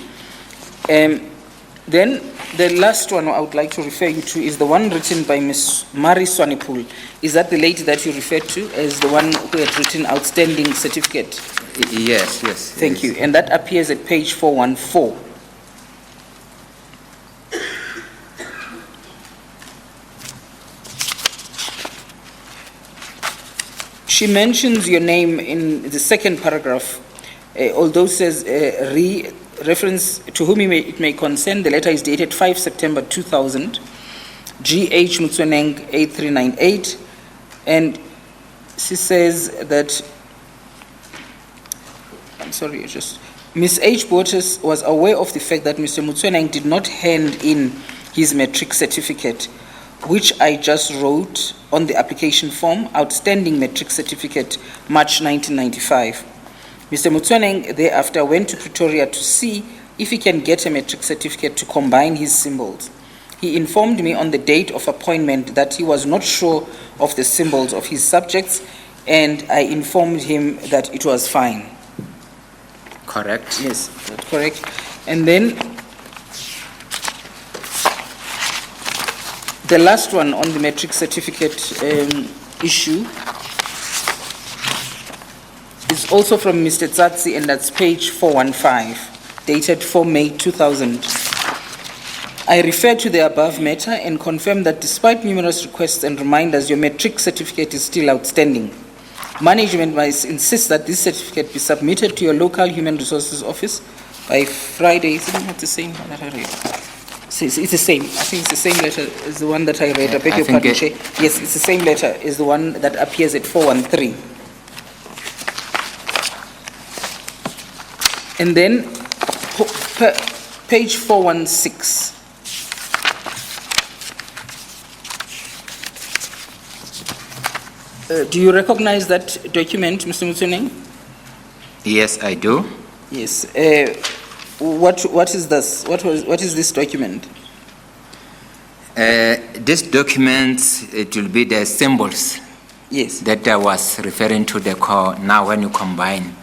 Then the last one I would like to refer you to is the one written by Ms. Mari Swanepoel. Is that the lady that you referred to as the one who had written outstanding certificate? Yes, yes. Thank you. And that appears at page 414. She mentions your name in the second paragraph, although it says reference to whom it may concern. The letter is dated 5 September 2000, G.H. Motsoeneng 8398, and she says that, Ms. H. Botes was aware of the fact that Mr. Motsoeneng did not hand in his matric certificate, which I just wrote on the application form, outstanding matric certificate, March 1995. Mr. Motsoeneng thereafter went to Pretoria to see if he can get a matric certificate to combine his symbols. He informed me on the date of appointment that he was not sure of the symbols of his subjects, and I informed him that it was fine. Correct. Yes, that's correct. And then the last one on the matric certificate issue is also from Mr. Tsatsi, and that's page 415, dated 4 May 2000. I refer to the above matter and confirm that despite numerous requests and reminders, your matric certificate is still outstanding. Management must insist that this certificate be submitted to your local Human Resources Office by Friday. Is it not the same one that I read? It's the same. I think it's the same letter as the one that I read. I beg your pardon, Chair. Yes, it's the same letter as the one that appears at 413. And then Page 416. Do you recognize that document, Mr. Motsoeneng? Yes, I do. Yes. What is this? What is this document? This document, it will be the symbols Yes. that I was referring to the core. Now when you combine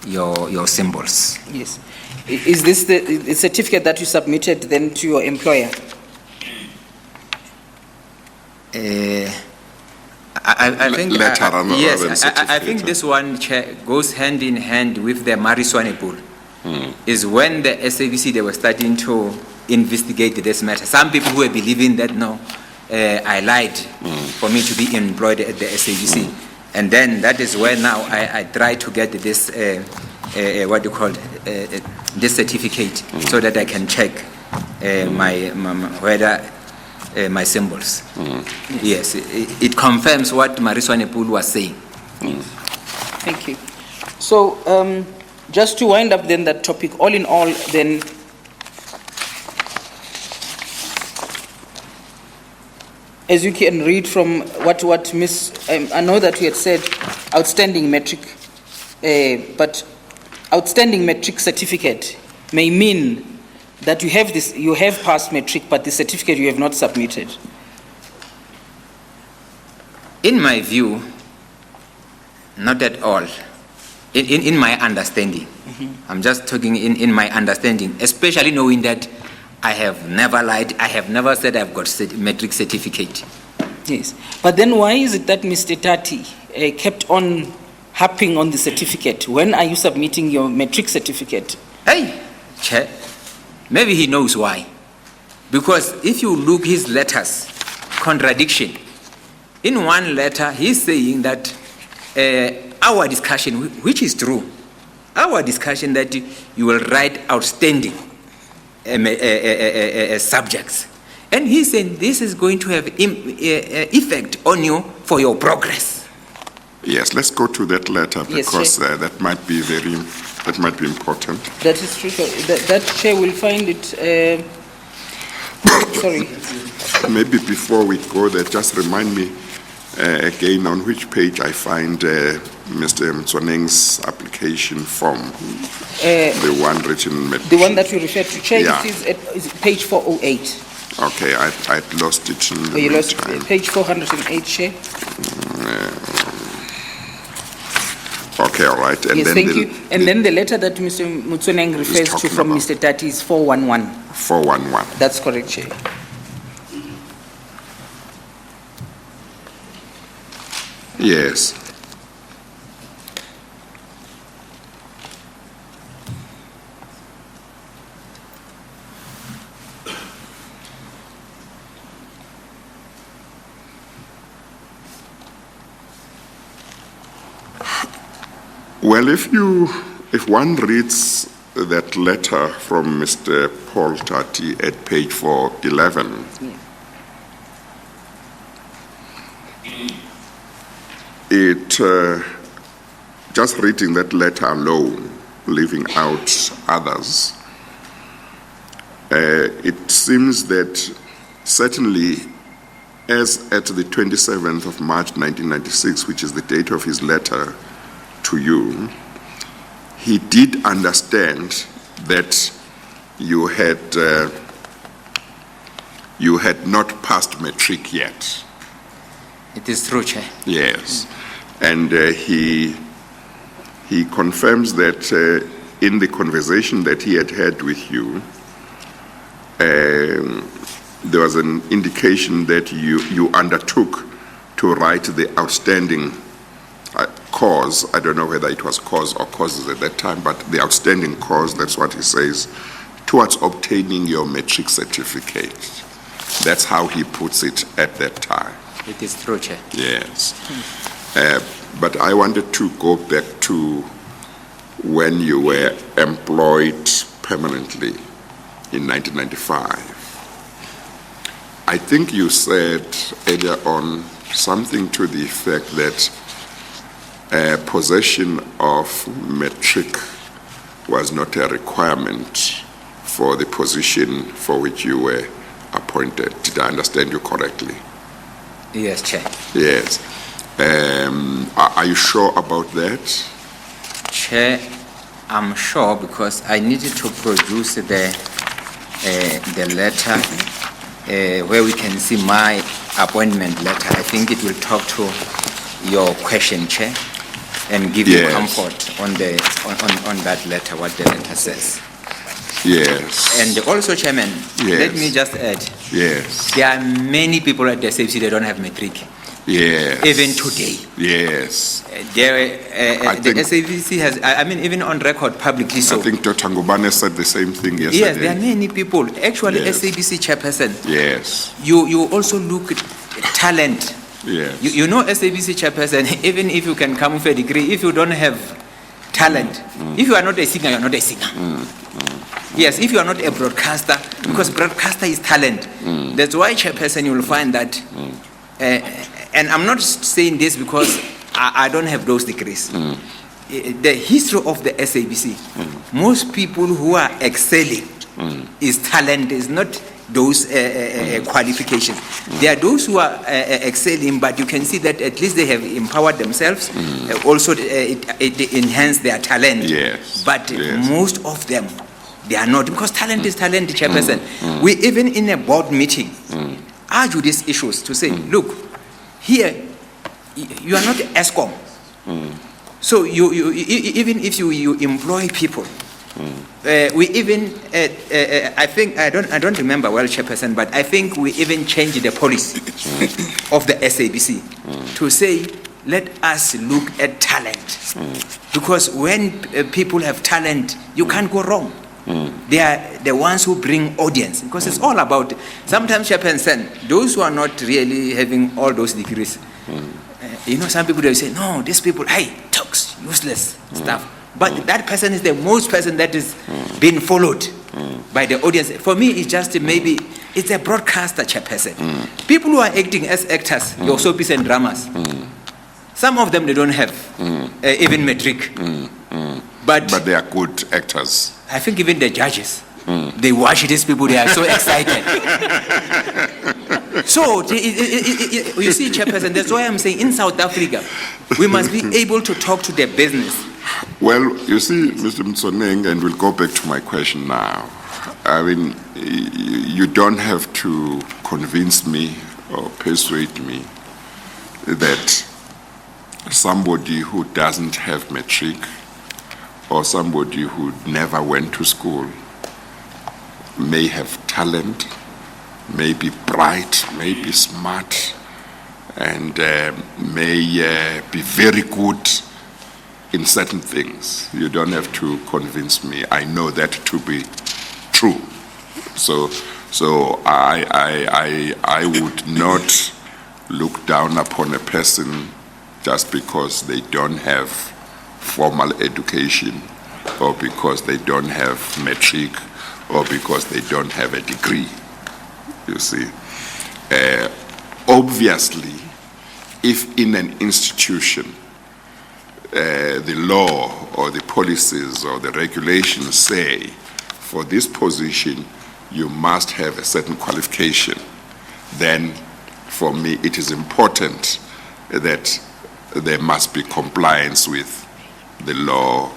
your symbols. Yes. Is this the certificate that you submitted then to your employer? I think Letter rather yes. than I certificate, think this one, Chair, goes hand in hand with the Mariswane pool. Is when the SABC they were starting to investigate this matter. Some people who were believing that no, I lied for me to be employed at the SABC, and then that is where now I try to get this what you call this certificate so that I can check my whether. My symbols. Yes, it confirms what Mariswane Pool was saying. Thank you. So, just to wind up then that topic, all in all, then, as you can read from what Miss, I know that we had said outstanding metric, but outstanding metric certificate may mean that you have passed metric, but the certificate you have not submitted. In my view, not at all. In my understanding, I'm just talking in my understanding, especially knowing that I have never lied, I have never said I've got metric certificate. Yes, but then why is it that Mr. Tati kept on harping on the certificate? When are you submitting your metric certificate? Hey, Chair, maybe he knows why. Because if you look his letters, contradiction. In one letter, he's saying that our discussion, which is true, our discussion that you will write outstanding subjects. And he's saying this is going to have effect on you for your progress. Yes, let's go to that letter Yes, because Chair. that might be important. That is true. That chair will find it. Sorry. Maybe before we go there, just remind me again on which page I find Mr. Motsoeneng's application form, the one written. The one that you referred to, Chair, Yeah. is page 408. Okay, I'd lost it in the You lost meantime. page 408, Chair. Okay, all right. And Yes, then thank you. And then the letter that Mr. Motsoeneng refers to talking from about- Mr. Tati is 411. 411. That's correct, Chair. Yes. Well, if one reads that letter from Mr. Paul Tati at page 411, just reading that letter alone, leaving out others, it seems that certainly as at the 27th of March 1996, which is the date of his letter to you, he did understand that you had not passed matric yet. It is true, Chair. Yes, and he confirms that in the conversation that he had with you, there was an indication that you undertook to write the outstanding cause. I don't know whether it was cause or causes at that time, but the outstanding cause, that's what he says, towards obtaining your matric certificate. That's how he puts it at that time. It is true, Chair. Yes. But I wanted to go back to when you were employed permanently in 1995. I think you said earlier on something to the effect that possession of matric was not a requirement for the position for which you were appointed. Did I understand you correctly? Yes, Chair. Yes. Are you sure about that? Chair, I'm sure because I needed to produce the letter where we can see my appointment letter. I think it will talk to your question, Chair, and give you comfort on that letter, what the letter says. Yes. And also, Chairman, let me just add. Yes. There are many people at the SABC that don't have matric. Yes. Even today. Yes. The SABC has, even on record publicly so. I think Dr. Ngubane said the same thing yesterday. Yes, there are many people. Actually, Yes. SABC chairperson. Yes. You also look at talent. Yes. You know SABC chairperson, even if you can come with a degree, if you don't have talent, if you are not a singer, you are not a singer. Yes, if you are not a broadcaster, because broadcaster is talent. That's why chairperson, you will find that, and I'm not saying this because I don't have those degrees. The history of the SABC, most people who are excelling is talent, is not those qualifications. There are those who are excelling, but you can see that at least they have empowered themselves. Also, it enhanced their talent. Yes. But Yes. most of them, they are not, because talent is talent, chairperson. We even in a board meeting argue these issues to say, look, here you are not ESCOM. So you even if you employ people, we even I think I don't remember well, chairperson, but I think we even changed the policy of the SABC to say, let us look at talent, because when people have talent, you can't go wrong. They are the ones who bring audience, because it's all about, sometimes chairperson, those who are not really having all those degrees, some people, they say, no, these people, hey, talks, useless stuff. But that person is the most person that is being followed by the audience. For me, it's just maybe, it's a broadcaster, chairperson. People who are acting as actors, your soapies and dramas, some of them, they don't have even matric. But they are good actors. I think even the judges, they watch these people, they are so excited. So, you see, chairperson, that's why I'm saying in South Africa, we must be able to talk to the business. Well, you see, Mr. Motsoeneng, and we'll go back to my question now. I mean, you don't have to convince me or persuade me that somebody who doesn't have matric or somebody who never went to school may have talent, may be bright, may be smart, and may be very good in certain things. You don't have to convince me. I know that to be true. So I would not look down upon a person just because they don't have formal education, or because they don't have matric, or because they don't have a degree. You see, obviously, if in an institution the law or the policies or the regulations say for this position you must have a certain qualification, then for me it is important that there must be compliance with the law,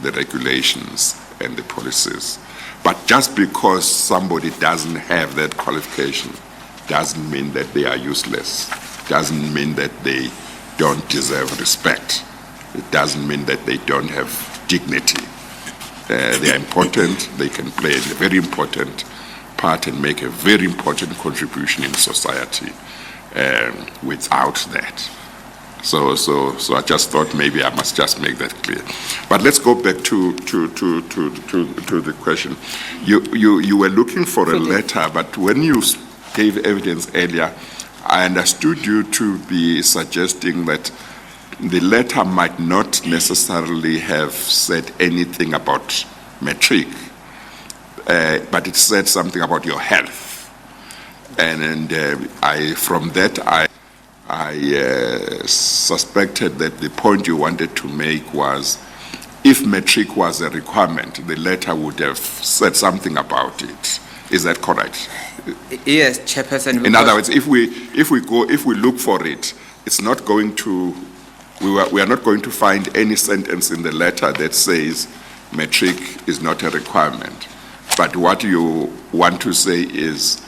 the regulations, and the policies. But just because somebody doesn't have that qualification doesn't mean that they are useless, doesn't mean that they don't deserve respect. It doesn't mean that they don't have dignity. They are important, they can play a very important part and make a very important contribution in society without that. So I just thought maybe I must just make that clear. But let's go back to the question. You were looking for a letter, but when you gave evidence earlier, I understood you to be suggesting that the letter might not necessarily have said anything about matric, but it said something about your health. And from that, I suspected that the point you wanted to make was if matric was a requirement, the letter would have said something about it. Is that correct? Yes, Chairperson. In other words, if we look for it, it's not going to, we are not going to find any sentence in the letter that says matric is not a requirement. But what you want to say is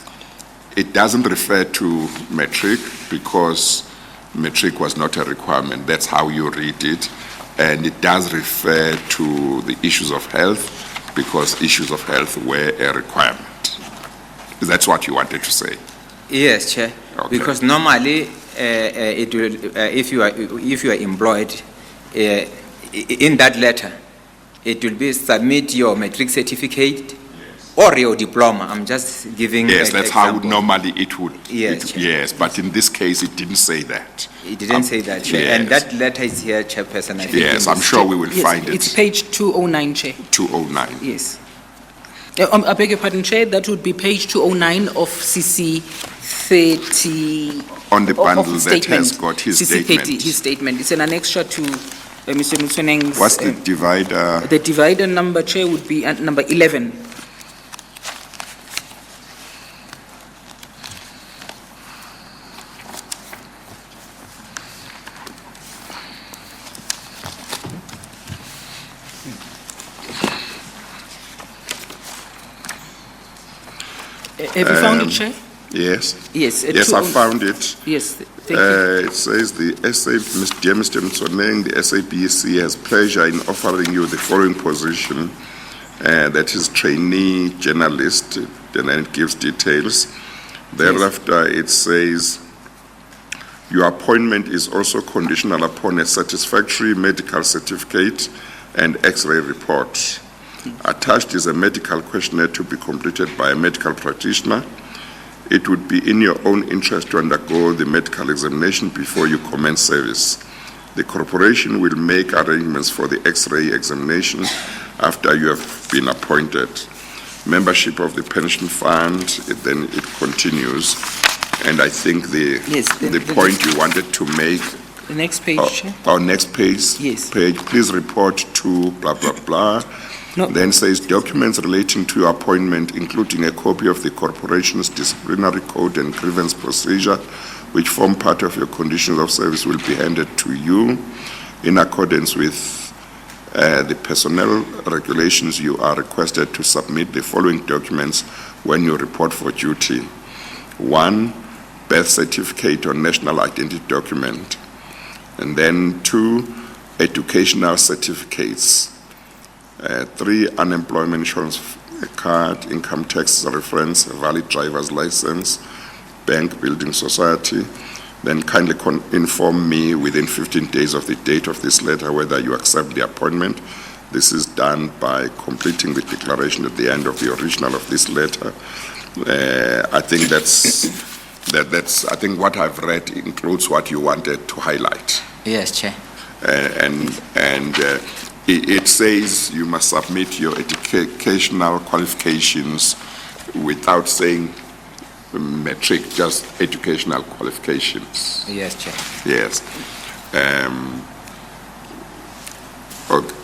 it doesn't refer to matric because matric was not a requirement. That's how you read it. And it does refer to the issues of health because issues of health were a requirement. That's what you wanted to say. Yes, Chair. Okay. Because normally, it will, if you are employed, in that letter, it will be submit your matric certificate or your diploma. I'm just giving. Yes, that's example. how normally it would. Yes, Chair. Yes, but in this case, it didn't say that. It didn't say that, Chair. Yes. And that letter is here, Chairperson. I think Yes, in I'm this- sure we will Yes, find it's it. page 209, Chair. 209. Yes. I beg your pardon, Chair, that would be page 209 of CC 30. On the of bundle the that statement. has got his CC 30, statement. his statement. It's an annexure to Mr. Motsoeneng's. What's the divider? The divider number, Chair, would be at number 11. Have you found it, Chair? Yes. Yes. Yes, I found it. Yes, thank you. It says dear Mr. Motsoeneng, the SABC has pleasure in offering you the following position, that is trainee journalist, and then it gives details. Thereafter, it says, your appointment is also conditional upon a satisfactory medical certificate and X-ray report. Attached is a medical questionnaire to be completed by a medical practitioner. It would be in your own interest to undergo the medical examination before you commence service. The corporation will make arrangements for the X-ray examination after you have been appointed. Membership of the pension fund, then it continues. And I think the point you wanted to make. The next page, Chair. Our next page. Yes. Please report to blah, blah, blah. No. Then says documents relating to your appointment, including a copy of the corporation's disciplinary code and grievance procedure, which form part of your conditions of service, will be handed to you. In accordance with the personnel regulations, you are requested to submit the following documents when you report for duty. 1, birth certificate or national identity document. And then 2, educational certificates. 3, unemployment insurance card, income tax reference, valid driver's license, bank, building society. Then kindly inform me within 15 days of the date of this letter whether you accept the appointment. This is done by completing the declaration at the end of the original of this letter. I think that's I think what I've read includes what you wanted to highlight. Yes, Chair. It says you must submit your educational qualifications without saying matric, just educational qualifications. Yes, Chair. Yes.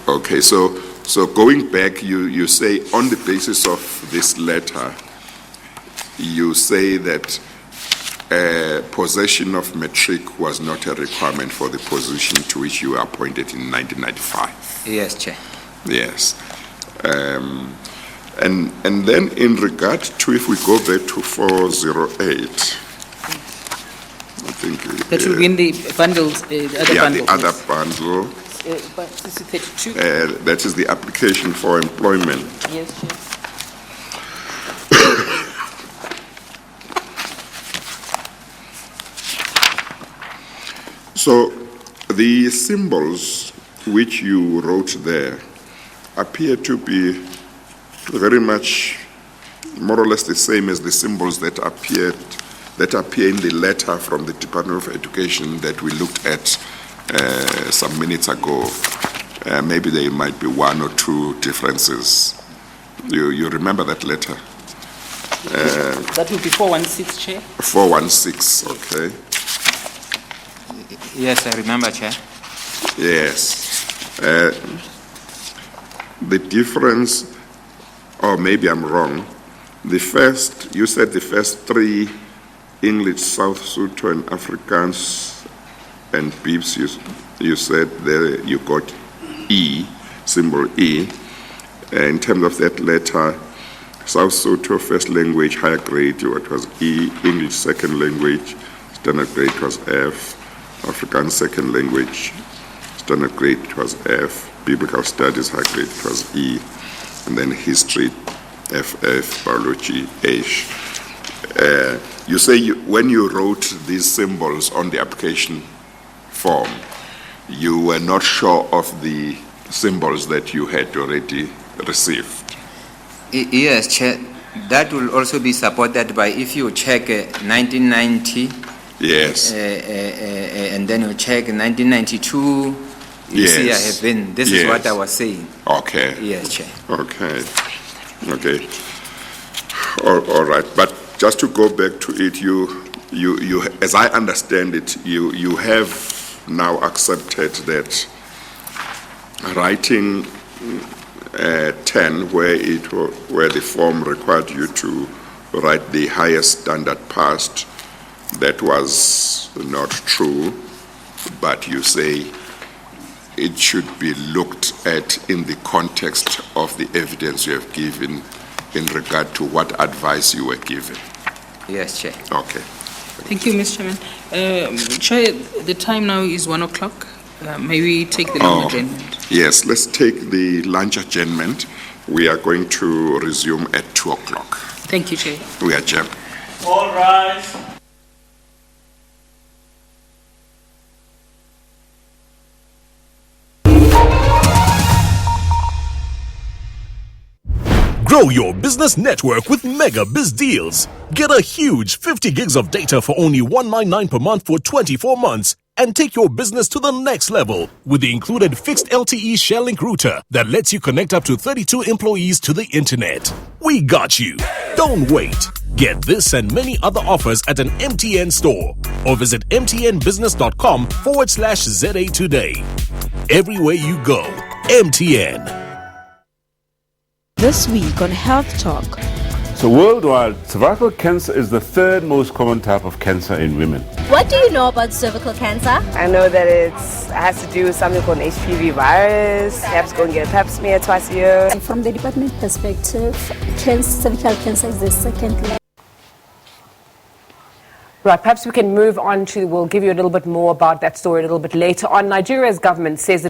Okay, so going back, you say on the basis of this letter, you say that possession of matric was not a requirement for the position to which you were appointed in 1995. Yes, Chair. Yes. And then in regard to, if we go back to 408, I think... That will be in the bundles, the other bundle. the other bundle. This is 32. That is the application for employment. Yes, Chair. So the symbols which you wrote there appear to be very much more or less the same as the symbols that appear in the letter from the Department of Education that we looked at some minutes ago. Maybe there might be 1 or 2 differences. You remember that letter? That will be 416, Chair. 416, okay. Yes, I remember, Chair. Yes. the difference, or maybe I'm wrong, you said the first three, English, South Sotho, and Afrikaans, and BIPS, you said there you got E, symbol E. In terms of that letter, South Sotho first language, higher grade, it was E, English second language, standard grade was F, Afrikaans second language, standard grade was F, biblical studies high grade was E, and then history, FF, biology, H. You say when you wrote these symbols on the application form, you were not sure of the symbols that you had already received. Yes, Chair. That will also be supported by if you check 1990. Yes. And then you check 1992. You Yes. see, I have been. This is Yes. what I was saying. Okay. Yes, Chair. Okay. Okay. All right. But just to go back to it, you, as I understand it, you have now accepted that writing 10, where the form required you to write the highest standard passed, that was not true, but you say it should be looked at in the context of the evidence you have given in regard to what advice you were given. Yes, Chair. Okay. Thank you, Mr. Chairman. Chair, the time now is 1 o'clock. May we take the long adjournment? Yes, let's take the lunch adjournment. We are going to resume at 2 o'clock. Thank you, Chair. We adjourn. All rise. Grow your business network with Mega Biz Deals. Get a huge 50 gigs of data for only $199 per month for 24 months and take your business to the next level with the included fixed LTE ShareLink router that lets you connect up to 32 employees to the internet. We got you. Don't wait. Get this and many other offers at an MTN store or visit mtnbusiness.com/ZA today. Everywhere you go, MTN. This week on Health Talk. So worldwide, cervical cancer is the third most common type of cancer in women. What do you know about cervical cancer? I know that it has to do with something called an HPV virus. You have to go and get a pap smear twice a year. From the department perspective, cervical cancer is the second level. Right, perhaps we can move on to, we'll give you a little bit more about that story a little bit later on. Nigeria's government says